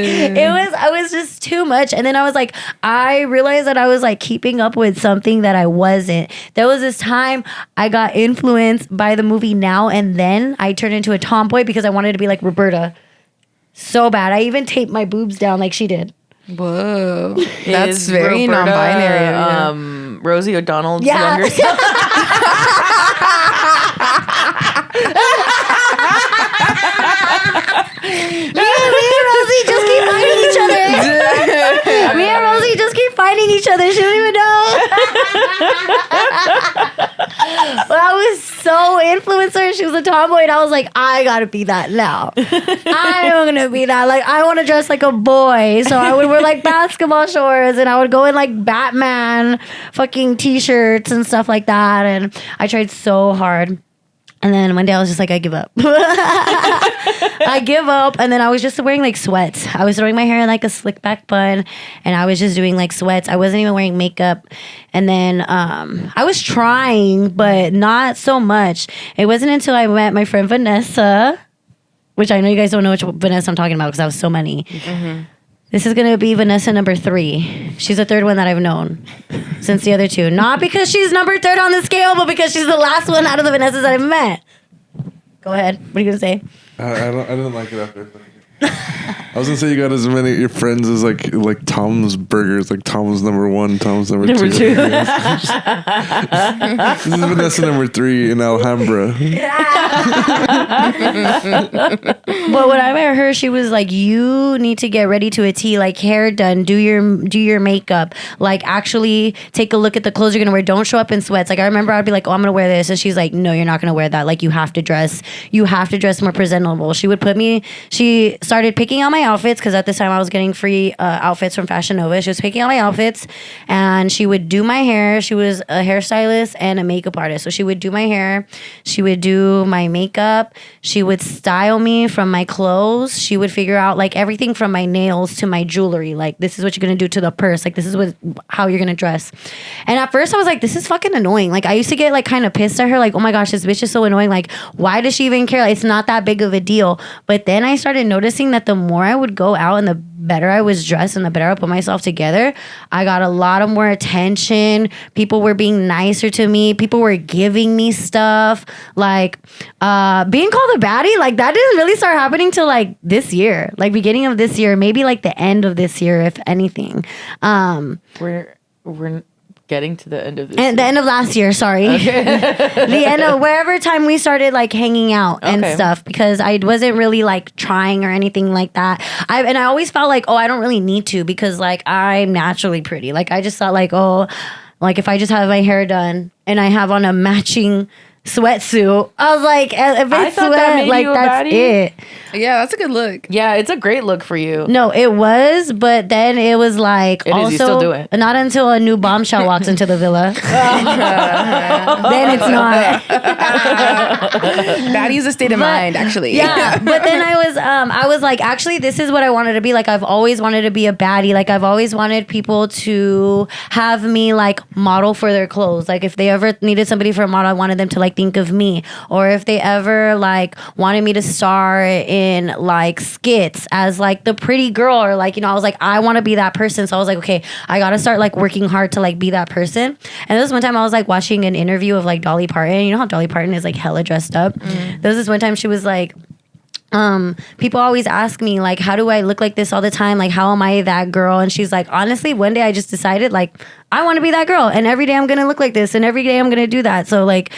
I was just too much. And then I was like, I realized that I was like keeping up with something that I wasn't. There was this time I got influenced by the movie Now and Then. I turned into a tomboy because I wanted to be like Roberta so bad. I even taped my boobs down like she did. Whoa, that's Is very Roberta, non-binary. Rosie O'Donnell's Yeah. younger self. Me and Rosie just keep finding each other. Me and Rosie just keep finding each other. She don't even know. But I was so influenced her. She was a tomboy, and I was like, I gotta be that now. I'm gonna be that. Like, I want to dress like a boy. So I would wear like basketball shorts, and I would go in like Batman fucking t-shirts and stuff like that. And I tried so hard. And then one day I was just like, I give up. I give up. And then I was just wearing like sweats. I was throwing my hair in like a slick back bun, and I was just doing like sweats. I wasn't even wearing makeup. And then I was trying, but not so much. It wasn't until I met my friend Vanessa, which I know you guys don't know which Vanessa I'm talking about because I was so many. Mm-hmm. This is going to be Vanessa number 3. She's the third one that I've known since the other 2. Not because she's number 3rd on the scale, but because she's the last one out of the Vanessas that I've met. Go ahead. What are you going to say? I didn't like it after. I was gonna say you got as many of your friends as like Tom's Burgers, like Tom's number 1, Tom's number 2. This is Vanessa number 3 in Alhambra. But when I met her, she was like, "You need to get ready to a T, like hair done, do your makeup, like actually take a look at the clothes you're gonna wear. Don't show up in sweats." Like I remember I'd be like, "Oh, I'm gonna wear this," and she's like, "No, you're not gonna wear that. Like you have to dress more presentable." She started picking out my outfits because at this time I was getting free outfits from Fashion Nova. She was picking out my outfits, and she would do my hair. She was a hairstylist and a makeup artist. So she would do my hair. She would do my makeup. She would style me from my clothes. She would figure out like everything from my nails to my jewelry. Like this is what you're going to do to the purse. Like this is how you're going to dress. And at first I was like, this is fucking annoying. Like I used to get like kind of pissed at her. Like, oh my gosh, this bitch is so annoying. Like why does she even care? Like, it's not that big of a deal. But then I started noticing that the more I would go out and the better I was dressed and the better I put myself together, I got a lot of more attention. People were being nicer to me. People were giving me stuff. Like being called a baddie, like that didn't really start happening till like this year, like beginning of this year, maybe like the end of this year, if anything. We're getting to the end of this. And the end of last year, sorry. Okay. The end of wherever time we started like hanging out and stuff, because I wasn't really like trying or anything like that. I always felt like, oh, I don't really need to because like I'm naturally pretty. Like I just thought like, oh, Like if I just have my hair done and I have on a matching sweatsuit, I was like, if I it's thought that sweat, made like you a that's baddie. it. Yeah, that's a good look. Yeah, it's a great look for you. No, it was, but then it was like It is, also you still do it. not until a new bombshell walks into the villa. Then it's not. Baddie is a state of mind, actually. Yeah, but then I was like, actually, this is what I wanted to be. Like, I've always wanted to be a baddie. Like, I've always wanted people to have me like model for their clothes. Like, if they ever needed somebody for a model, I wanted them to like think of me. Or if they ever like wanted me to star in like skits as like the pretty girl, or like, you know, I was like, I want to be that person. So I was like, okay, I gotta start like working hard to like be that person. And this one time I was like watching an interview of like Dolly Parton. You know how Dolly Parton is like hella dressed up. There was this one time she was like, people always ask me like, how do I look like this all the time? Like, how am I that girl? And she's like, honestly, one day I just decided like, I want to be that girl, and every day I'm gonna look like this, and every day I'm gonna do that. So like,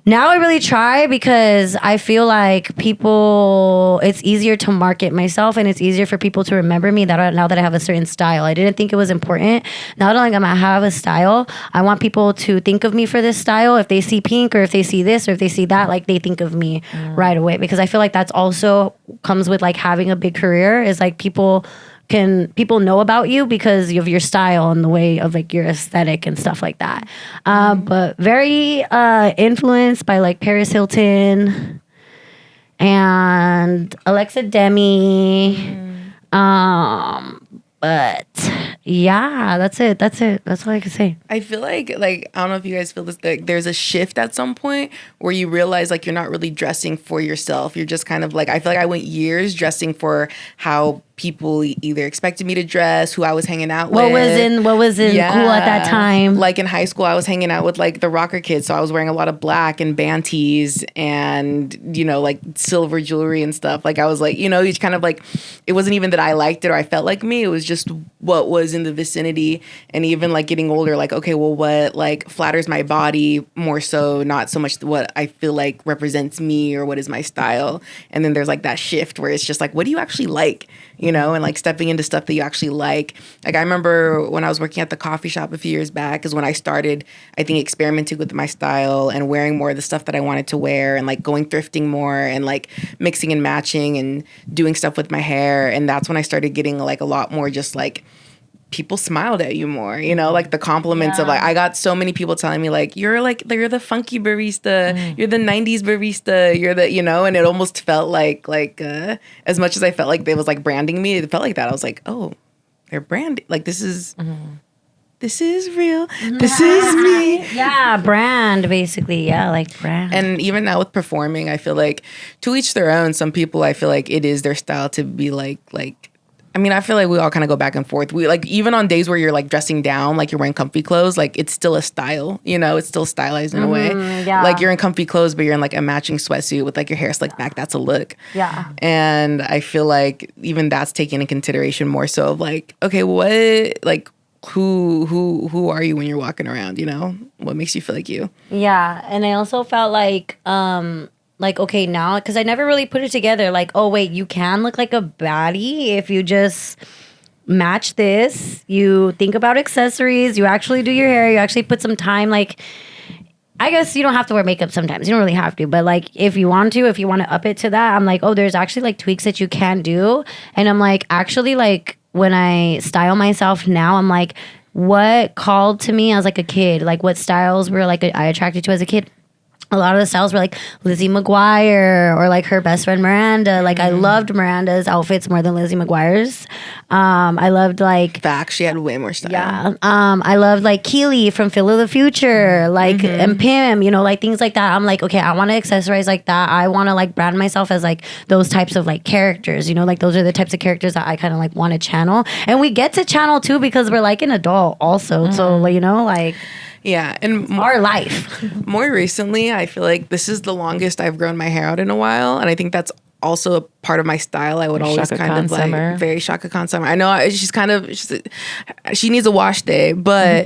now I really try, because I feel like people, it's easier to market myself, and it's easier for people to remember me now that I have a certain style. I didn't think it was important. Now that I'm gonna have a style, I want people to think of me for this style. If they see pink, or if they see this, or if they see that, like they think of me right away, because I feel like that's also comes with like having a big career, is like people know about you because of your style and the way of like your aesthetic and stuff like that. But very influenced by like Paris Hilton and Alexa Demi. But yeah, that's it. That's all I can say. I feel like I don't know if you guys feel this, like there's a shift at some point where you realize like you're not really dressing for yourself. You're just kind of like, I feel like I went years dressing for how people either expected me to dress, who I was hanging out with. What was in cool at that time? Like in high school, I was hanging out with like the rocker kids, so I was wearing a lot of black and band tees and, you know, like silver jewelry and stuff. Like I was like, you know, each kind of like, it wasn't even that I liked it or I felt like me. It was just what was in the vicinity. And even like getting older, like, okay, well, what like flatters my body more so, not so much what I feel like represents me or what is my style. And then there's like that shift where it's just like, what do you actually like? You know, and like stepping into stuff that you actually like. Like I remember when I was working at the coffee shop a few years back is when I started, I think, experimenting with my style and wearing more of the stuff that I wanted to wear, and like going thrifting more and like mixing and matching and doing stuff with my hair. And that's when I started getting like a lot more just like, people smiled at you more, you know, like the compliments of like, I got so many people telling me like, you're the funky barista, you're the 90s barista, you're the, you know, and it almost felt like as much as I felt like they was like branding me, it felt like that. I was like, oh, they're branding, like this is real. This is me. Yeah, brand, basically. Yeah, like brand. And even now with performing, I feel like to each their own. Some people, I feel like it is their style to be like, I mean, I feel like we all kind of go back and forth. We like, even on days where you're like dressing down, like you're wearing comfy clothes, like it's still a style, you know, it's still stylized in a way. Yeah. Like you're in comfy clothes, but you're in like a matching sweatsuit with like your hair slicked back. That's a look. Yeah. And I feel like even that's taken in consideration more so of like, okay, what, like, who are you when you're walking around, you know? What makes you feel like you? Yeah. And I also felt like, okay, now, because I never really put it together. Like, oh, wait, you can look like a baddie if you just match this. You think about accessories. You actually do your hair. You actually put some time. Like, I guess you don't have to wear makeup sometimes. You don't really have to. But, like, if you want to up it to that, I'm like, oh, there's actually, like, tweaks that you can do. And I'm like, actually, like, when I style myself now, I'm like, what called to me as, like, a kid? Like, what styles were, like, I attracted to as a kid? A lot of the styles were like Lizzie McGuire or like her best friend Miranda. Like I loved Miranda's outfits more than Lizzie McGuire's. I loved like Facts. She had way more style. Yeah. I loved like Keely from Phil of the Future, like and Pim, you know, like things like that. I'm like, okay, I want to accessorize like that. I want to like brand myself as like those types of like characters, you know, like those are the types of characters that I kind of like want to channel. And we get to channel too because we're like an adult also. So, you know, like. Yeah, and our life. More recently, I feel like this is the longest I've grown my hair out in a while, and I think that's also part of my style. I would always Chaka kind Khan of like Summer. very Chaka Khan Summer. I know she needs a wash day, but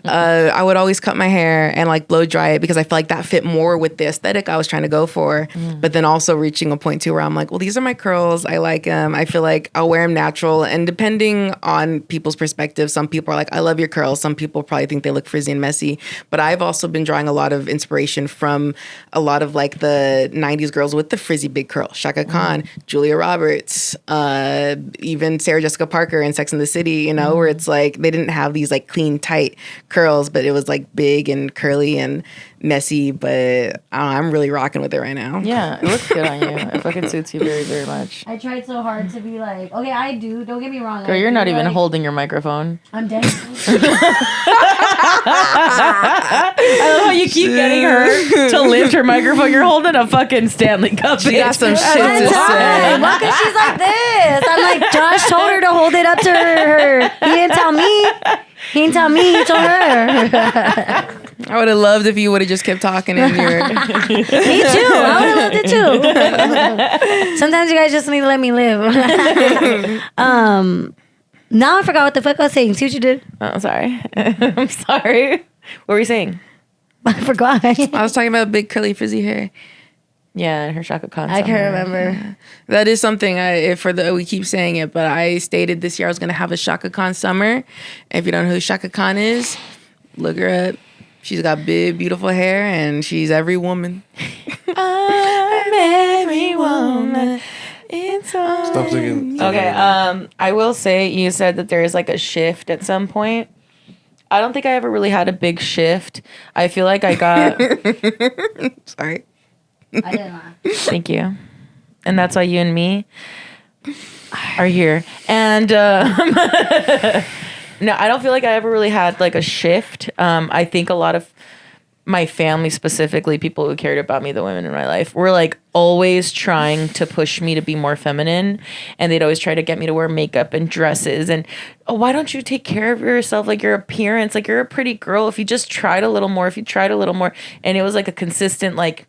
I would always cut my hair and like blow dry it because I feel like that fit more with the aesthetic I was trying to go for. But then also reaching a point too where I'm like, well, these are my curls. I like them. I feel like I'll wear them natural. And depending on people's perspective, some people are like, I love your curls. Some people probably think they look frizzy and messy. But I've also been drawing a lot of inspiration from a lot of like the 90s girls with the frizzy big curl. Chaka Khan, Julia Roberts, even Sarah Jessica Parker in Sex and the City, you know, where it's like they didn't have these like clean, tight curls, but it was like big and curly and messy. But I don't know, I'm really rocking with it right now. Yeah, it looks good on you. It fucking suits you very, very much. I tried so hard to be like, okay, I do. Don't get me wrong. Girl, you're not even holding your microphone. I'm dead. I love how you keep getting her to lift her microphone. You're holding a fucking Stanley Cup. She got some shit I'm to say. sorry. Why? Because she's like this. I'm like, Josh told her to hold it up to her. He didn't tell me. He didn't tell me. He told her. I would have loved if you would have just kept talking in your. Me too. I would have loved it too. Sometimes you guys just need to let me live. Now I forgot what the fuck I was saying. See what you did? Oh, sorry. I'm sorry. What were you saying? I forgot. I was talking about big curly frizzy hair. Yeah, and her Chaka Khan I Summer. can't remember. That is something we keep saying it, but I stated this year I was going to have a Chaka Khan Summer. And if you don't know who Chaka Khan is, look her up. She's got big, beautiful hair, and she's every woman. I'm every woman. It's all Stop singing. Okay, I will say you said that there is like a shift at some point. I don't think I ever really had a big shift. I feel like I got... Sorry. I didn't lie. Thank you. And that's why you and me are here. And no, I don't feel like I ever really had like a shift. I think a lot of my family, specifically people who cared about me, the women in my life, were like always trying to push me to be more feminine. And they'd always try to get me to wear makeup and dresses. And, oh, why don't you take care of yourself? Like your appearance, like you're a pretty girl. If you just tried a little more, And it was like a consistent like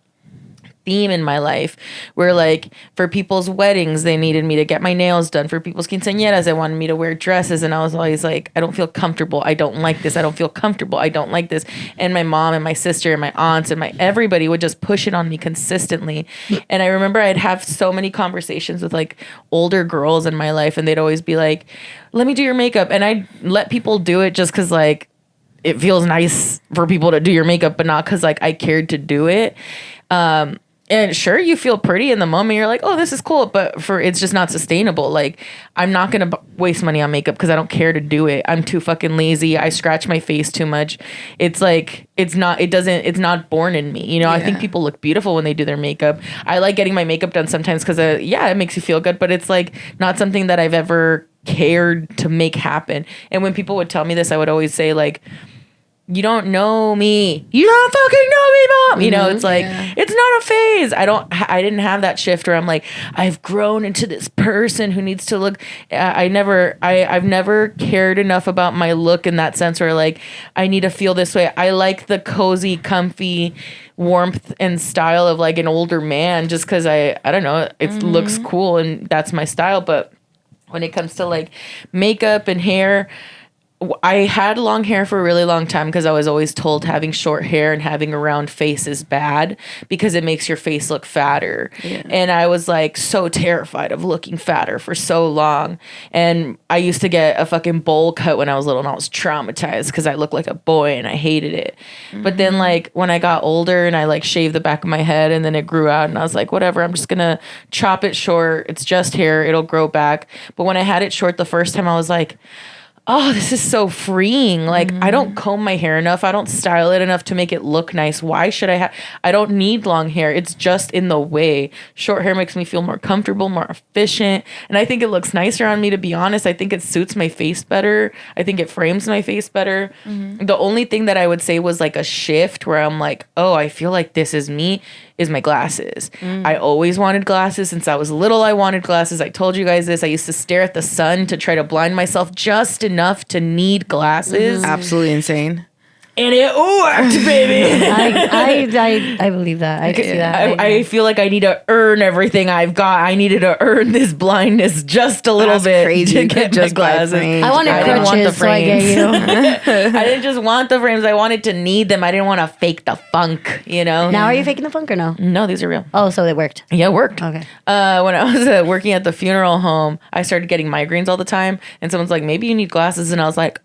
theme in my life where like for people's weddings they needed me to get my nails done, for people's quinceañeras they wanted me to wear dresses, and I was always like, I don't feel comfortable, I don't like this, I don't feel comfortable, I don't like this. And my mom and my sister and my aunts and my everybody would just push it on me consistently. And I remember I'd have so many conversations with like older girls in my life, and they'd always be like, let me do your makeup, and I'd let people do it just because like it feels nice for people to do your makeup, but not because like I cared to do it. And sure, you feel pretty in the moment. You're like, oh, this is cool. But it's just not sustainable. Like, I'm not going to waste money on makeup because I don't care to do it. I'm too fucking lazy. I scratch my face too much. It's like, it's not born in me. You know, I think people look beautiful when they do their makeup. I like getting my makeup done sometimes because, it makes you feel good. But it's like not something that I've ever cared to make happen. And when people would tell me this, I would always say like, you don't know me. You don't fucking know me, Mom. You know, it's like, it's not a phase. I didn't have that shift where I'm like, I've grown into this person who needs to look. I've never cared enough about my look in that sense where like, I need to feel this way. I like the cozy, comfy warmth and style of like an older man just because I don't know, it looks cool and that's my style. But when it comes to like makeup and hair, I had long hair for a really long time because I was always told having short hair and having a round face is bad because it makes your face look fatter. Yeah. And I was like so terrified of looking fatter for so long. And I used to get a fucking bowl cut when I was little and I was traumatized because I looked like a boy and I hated it. Mm-hmm. But then like when I got older and I like shaved the back of my head and then it grew out and I was like, whatever, I'm just going to chop it short. It's just hair. It'll grow back. But when I had it short the first time, I was like, oh, this is so freeing. Like, I don't comb my hair enough. I don't style it enough to make it look nice. Why should I don't need long hair. It's just in the way. Short hair makes me feel more comfortable, more efficient. And I think it looks nicer on me, to be honest. I think it suits my face better. I think it frames my face better. Mm-hmm. The only thing that I would say was like a shift where I'm like, oh, I feel like this is me, is my glasses. I always wanted glasses. Since I was little, I wanted glasses. I told you guys this. I used to stare at the sun to try to blind myself just enough to need glasses. Absolutely insane. and it worked, baby. I believe that. I can see that. I feel like I need to earn everything I've got. I needed to earn this blindness just a little bit crazy. to get Just my buy glasses. frames. I wanted I didn't want the crutches, so I get you. I didn't just want the frames. I wanted to need them. I didn't want to fake the funk, you know? Now, are you faking the funk or no? No, these are real. Oh, so it worked. Yeah, it worked. Okay. When I was working at the funeral home, I started getting migraines all the time. And someone's like, maybe you need glasses. And I was like,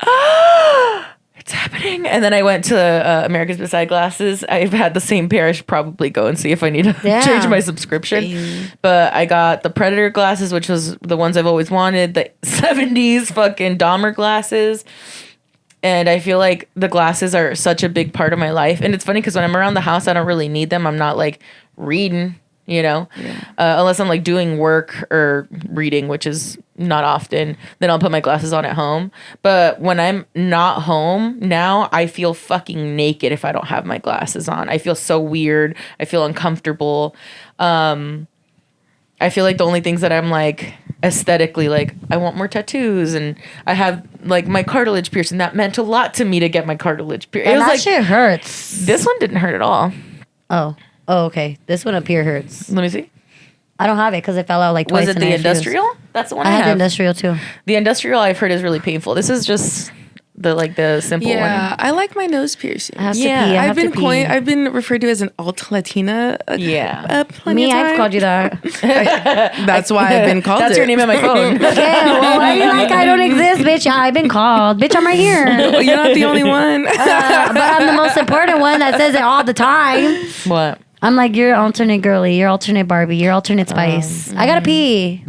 it's happening. And then I went to America's Beside Glasses. I've had the same pair. I should probably go and see if I need to change my subscription. But I got the Predator glasses, which was the ones I've always wanted. The 70s fucking Dahmer glasses. And I feel like the glasses are such a big part of my life. And it's funny because when I'm around the house, I don't really need them. I'm not like reading, you know, unless I'm like doing work or reading, which is not often. Then I'll put my glasses on at home. But when I'm not home now, I feel fucking naked if I don't have my glasses on. I feel so weird. I feel uncomfortable. I feel like the only things that I'm like aesthetically, like I want more tattoos, and I have like my cartilage pierced, and that meant a lot to me to get my cartilage pierced. And It was that like shit hurts. this one didn't hurt at all. Oh, okay. This one up here hurts. Let me see. I don't have it because it fell out like twice. Was it and the I refused. industrial? That's the one I I had the have. industrial too. The industrial I've heard is really painful. This is just the simple Yeah, one. I like my nose piercing. I have Yeah, to pee. I I've have been to pee. I've been referred to as an alt Latina. Me, I've called you that. That's why I've been called. That's your name on my phone. Okay, well, why are you like I don't exist, bitch? Yeah, I've been called. Bitch, I'm right here. Well, you're not the only one. But I'm the most important one that says it all the time. What? I'm like, you're alternate girly, you're alternate Barbie, you're alternate Spice. I gotta pee.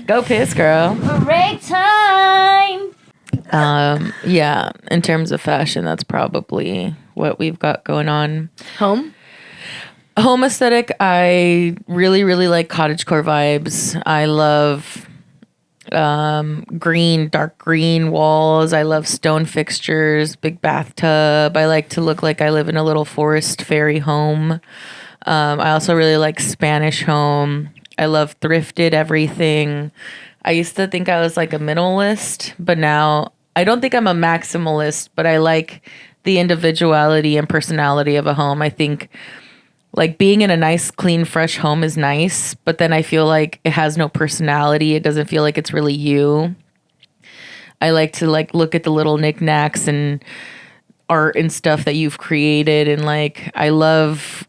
Go piss, girl. Break time. Yeah, in terms of fashion, that's probably what we've got going on. Home? Home aesthetic, I really, really like cottagecore vibes. I love dark green walls. I love stone fixtures, big bathtub. I like to look like I live in a little forest fairy home. I also really like Spanish home. I love thrifted everything. I used to think I was like a minimalist, but now I don't think I'm a maximalist, but I like the individuality and personality of a home. I think like being in a nice, clean, fresh home is nice, but then I feel like it has no personality. It doesn't feel like it's really you. I like to like look at the little knickknacks and art and stuff that you've created, and like I love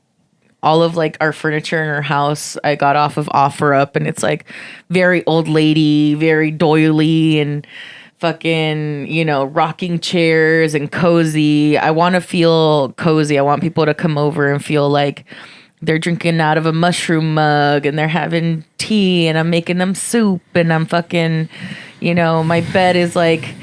all of like our furniture in our house I got off of OfferUp, and it's like very old lady, very doily, and fucking, you know, rocking chairs and cozy. I want to feel cozy. I want people to come over and feel like they're drinking out of a mushroom mug and they're having tea and I'm making them soup and I'm fucking, you know, my bed is like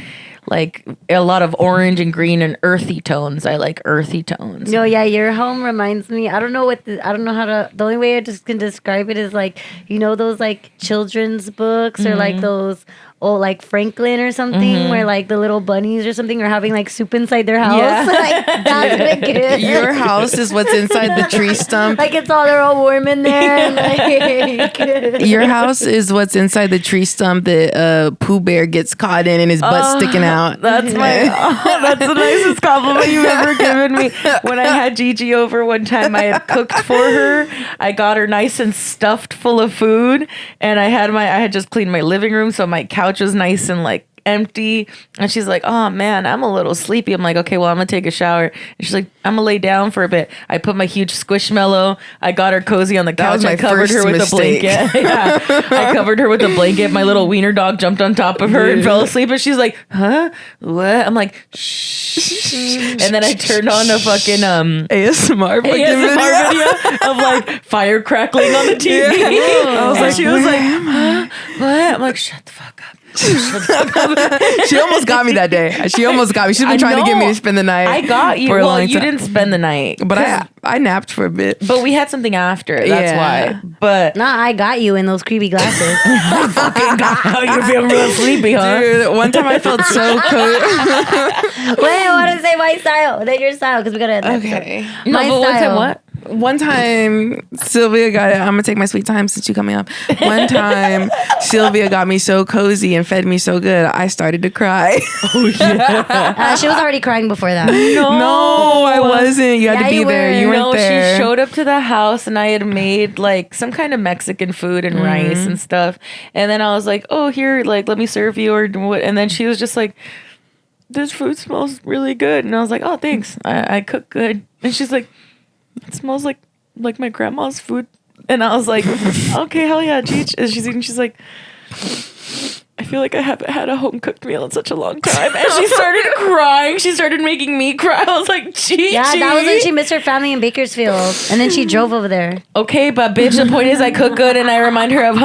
a lot of orange and green and earthy tones. I like earthy tones. No, yeah, your home reminds me. I don't know how to. The only way I just can describe it is like, you know, those like children's books or like those like Franklin or something where like the little bunnies or something are having like soup inside their house. Yeah. Like that's what it is. Your house is what's inside the tree stump. Like they're all warm in there. And like Your house is what's inside the tree stump that Pooh Bear gets caught in and his butt sticking out. That's that's the nicest compliment you've ever given me. When I had Gigi over one time, I had cooked for her. I got her nice and stuffed full of food, and I had just cleaned my living room, so my couch was nice and like empty, and she's like, oh man, I'm a little sleepy. I'm like, okay, well, I'm gonna take a shower. And she's like, I'm gonna lay down for a bit. I put my huge Squishmallow. I got her cozy on the couch. was my I covered her first with mistake. a blanket. Yeah. I covered her with a blanket. My little wiener dog jumped on top of her and fell asleep, and she's like, huh, what? I'm like, shh. And then I turned on a fucking ASMR fucking ASMR video. video of like fire crackling on the TV. I was like, she was like, huh? What? I'm like, shut the fuck up. She almost got me that day. She almost got me. She's been trying to get me to spend the night. I got you. for a Well, long you time. didn't spend the night, But I napped for a bit. But we had something after. That's Yeah. why. But nah, I got you in those creepy glasses. you feel real sleepy, huh? Dude, one time I felt so cozy. Wait, I want to say my style. Then your style, because we gotta. Okay. No, My but one time style. what? One time, Sylvia got it. I'm gonna take my sweet time since you cut me off. One time, Sylvia got me so cozy and fed me so good, I started to cry. She was already crying before that. No, I wasn't. You had to be there. You weren't there. She showed up to the house and I had made like some kind of Mexican food and rice and stuff. And then I was like, oh, here, like, let me serve you or what. And then she was just like, this food smells really good. And I was like, oh, thanks. I cook good. And she's like, it smells like my grandma's food. And I was like, okay, hell yeah, Cheech. And she's eating, she's like, I feel like I haven't had a home cooked meal in such a long time. And she started crying. She started making me cry. I was like, Gigi. Yeah, that was when she missed her family in Bakersfield. And then she drove over there. Okay, but bitch, the point is I cook good and I remind her of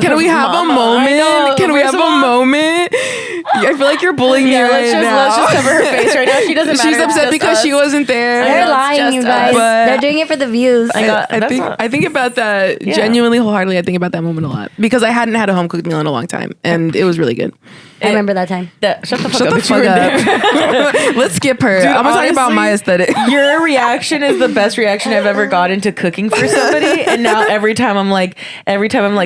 Can we have a moment? Can we have a moment? I feel like you're bullying me right now. Let's just cover her face right now. She doesn't matter. She's upset because she wasn't there. They're lying, you guys. But They're doing it for the views. I think about that genuinely, wholeheartedly. I think about that moment a lot because I hadn't had a home cooked meal in a long time, and it was really good. I remember that time. Shut the fuck Shut up. the fuck up. Let's skip her. Dude, I'm gonna talk about honestly, my aesthetic. Your reaction is the best reaction I've ever gotten to cooking for somebody. And now every time I'm like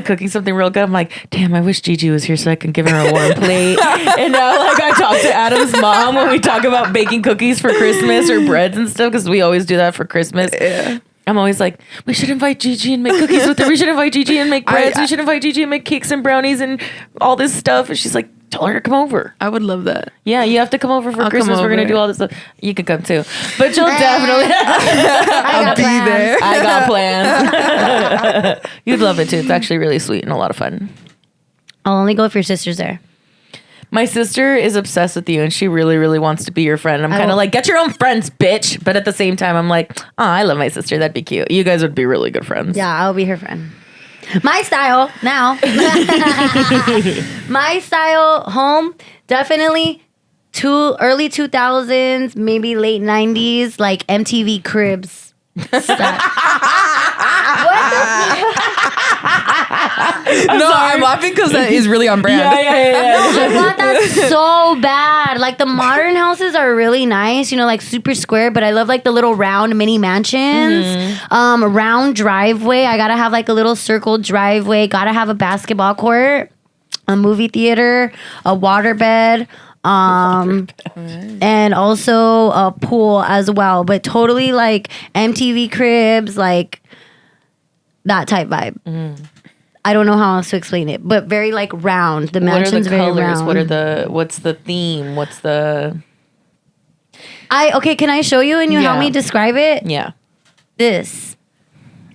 cooking something real good, I'm like, damn, I wish Gigi was here so I can give her a warm plate. And now like I talk to Adam's mom when we talk about baking cookies for Christmas or breads and stuff because we always do that for Christmas. Yeah. I'm always like, we should invite Gigi and make cookies with her. We should invite Gigi and make breads. We should invite Gigi and make cakes and brownies and all this stuff. And she's like, tell her to come over. I would love that. Yeah, you have to come over for Christmas. We're going to do all this stuff. You can come too. But you'll definitely... I'll be there. I got plans. You'd love it too. It's actually really sweet and a lot of fun. I'll only go if your sister's there. My sister is obsessed with you and she really, really wants to be your friend. And I'm kind of like, get your own friends, bitch. But at the same time, I'm like, oh, I love my sister. That'd be cute. You guys would be really good friends. Yeah, I'll be her friend. My style now. My style home, definitely early 2000s, maybe late 90s, like MTV Cribs. What No, I'm laughing because that is really on brand. No, I want that so bad. Like the modern houses are really nice, you know, like super square, but I love like the little round mini mansions. Round driveway. I gotta have like a little circle driveway. Gotta have a basketball court, a movie theater, a waterbed. And also a pool as well, but totally like MTV Cribs, like that type vibe. I don't know how else to explain it, but very like round. The mansion's very round. What's the theme? What's the... Okay, can I show you and you help me describe it? Yeah. This.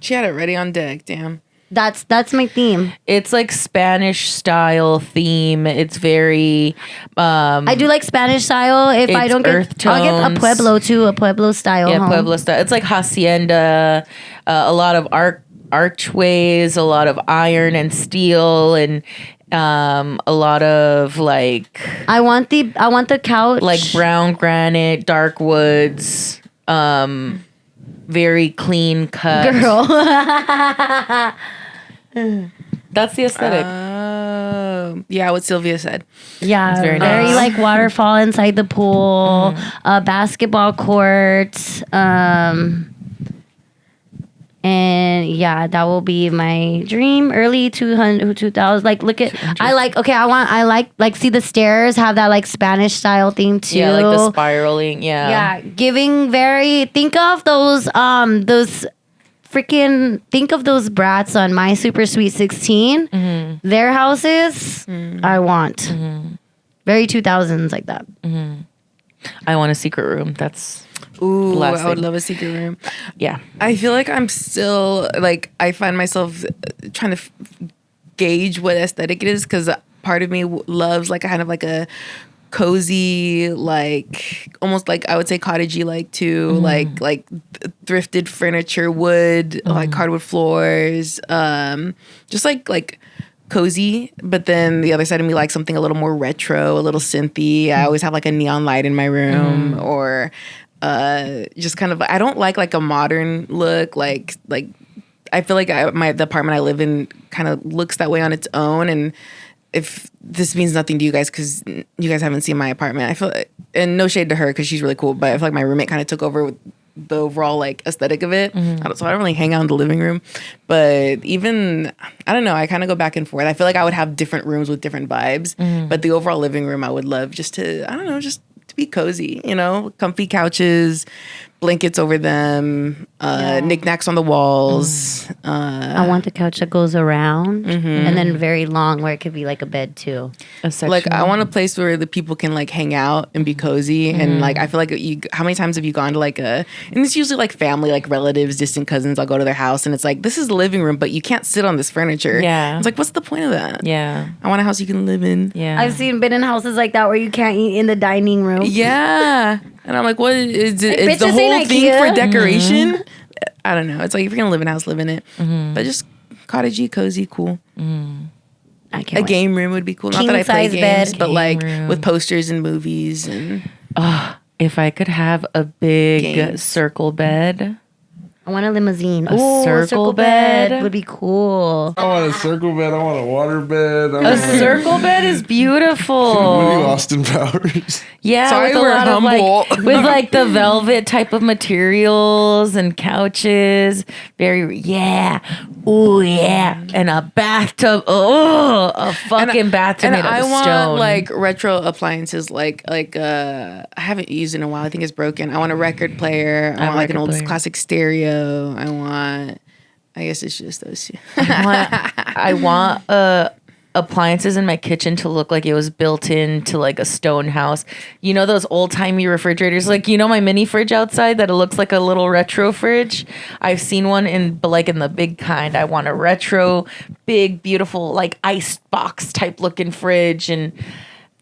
She had it ready on deck. Damn. That's my theme. It's like Spanish style theme. It's very... I do like Spanish style. If I don't get... I'll get a Pueblo too, a Pueblo style home. Pueblo style. It's like hacienda, a lot of archways, a lot of iron and steel, and a lot of like... I want the couch. Like brown granite, dark woods, very clean cut. Girl. That's the aesthetic. Yeah, what Sylvia said. Yeah, it's very nice. Very like waterfall inside the pool, basketball court, and yeah, that will be my dream. Early 2000s. Like, look at, I like see the stairs have that like Spanish style theme too. Yeah, like the spiraling. Yeah. Yeah, giving think of those think of those brats on My Super Sweet 16. Their houses, I want. Very 2000s like that. I want a secret room. That's... Ooh, I would love a secret room. Yeah. I feel like I'm still, like, I find myself trying to gauge what aesthetic it is because part of me loves, like, kind of like a cozy, like, almost like I would say cottagey, like, too, like thrifted furniture, wood, like hardwood floors, just like cozy. But then the other side of me likes something a little more retro, a little synthy. I always have, like, a neon light in my room or... just kind of, I don't like a modern look. Like I feel like the apartment I live in kind of looks that way on its own. And if this means nothing to you guys because you guys haven't seen my apartment, I feel and no shade to her because she's really cool, but I feel like my roommate kind of took over with the overall like aesthetic of it. So I don't really hang out in the living room, but even I don't know. I kind of go back and forth. I feel like I would have different rooms with different vibes, but the overall living room I would love just to just to be cozy. Comfy couches, blankets over them, knickknacks on the walls. I want the couch that goes around and then very long where it could be like a bed too. Like I want a place where the people can like hang out and be cozy and like I feel like how many times have you gone to like and it's usually like family, like relatives, distant cousins. I'll go to their house and it's like this is the living room, but you can't sit on this furniture. Yeah, it's like what's the point of that? Yeah, I want a house you can live in. Yeah, I've been in houses like that where you can't eat in the dining room. Yeah, and I'm like, what is it? Like, It's the bitches whole ain't thing IKEA. for decoration. I don't know. It's like if you're gonna live in a house, live in it. But just cottagey, cozy, cool. I A can't wait. game room would be cool. Not King that I play size games, bed. but like Game room. with posters and movies and if I could have a big Games. circle bed. I want a limousine. A Ooh, circle bed? would be cool. I want a circle bed. I want a water bed. I A want circle bed is What are you, beautiful. Austin Powers? Yeah, Sorry, with a we're lot of humble. like with like the velvet type of materials and couches. Very ooh yeah, and a bathtub. Oh, a fucking bathtub and made out I of want stone. like retro appliances. Like I haven't used in a while. I think it's broken. I want a record player. I want like an old record player. classic stereo. I guess it's just those two. I want appliances in my kitchen to look like it was built into like a stone house. You know those old timey refrigerators, like my mini fridge outside that it looks like a little retro fridge. I've seen one in the big kind. I want a retro, big, beautiful like ice box type looking fridge and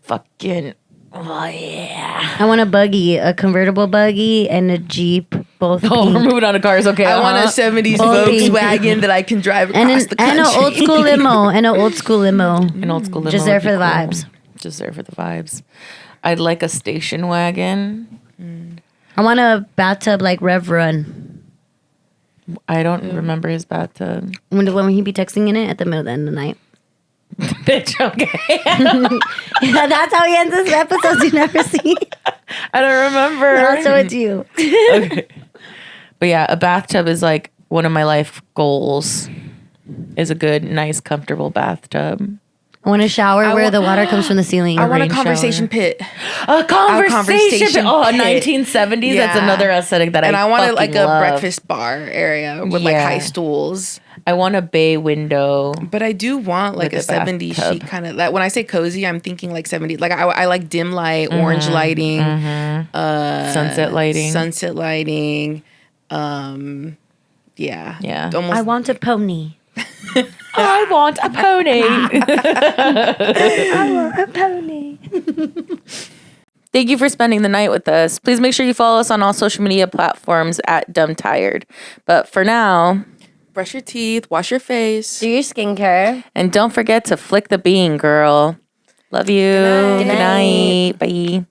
fucking. Oh yeah! I want a buggy, a convertible buggy, and a Jeep. Both Oh, we're pink. moving on to cars. Okay, I want a 70s Both pink. Volkswagen that I can drive and across the country. an old school limo. And an old school limo. an old school. Just limo there would for be the cool. vibes. Just there for the vibes. I'd like a station wagon. I want a bathtub like Rev Run. I don't remember his bathtub. When he be texting in it at the middle of the end of the night. Bitch, okay. That's how he ends his episodes you never see. I don't remember. I'll show it to you. Okay. But yeah, a bathtub is like one of my life goals. Is a good, nice, comfortable bathtub. I want a shower where want- the water comes from the ceiling. I want a rain conversation shower. pit. A conversation. conversation Oh, pit. 1970s. That's Yeah. another aesthetic that And I want fucking like a love. breakfast bar area with like Yeah. high stools. I want a bay window. But I do want like a With a 70s bathtub. chic kind of. Like, when I say cozy, I'm thinking like 70s. Like I like dim light, orange lighting, Sunset lighting. sunset lighting. Yeah. Yeah. Almost. I want a pony. I want a pony. I want a pony. Thank you for spending the night with us. Please make sure you follow us on all social media platforms at Dumbtired. But for now, brush your teeth, wash your face. Do your skincare. and don't forget to flick the bean, girl. Love you. Good night. Good night. Bye.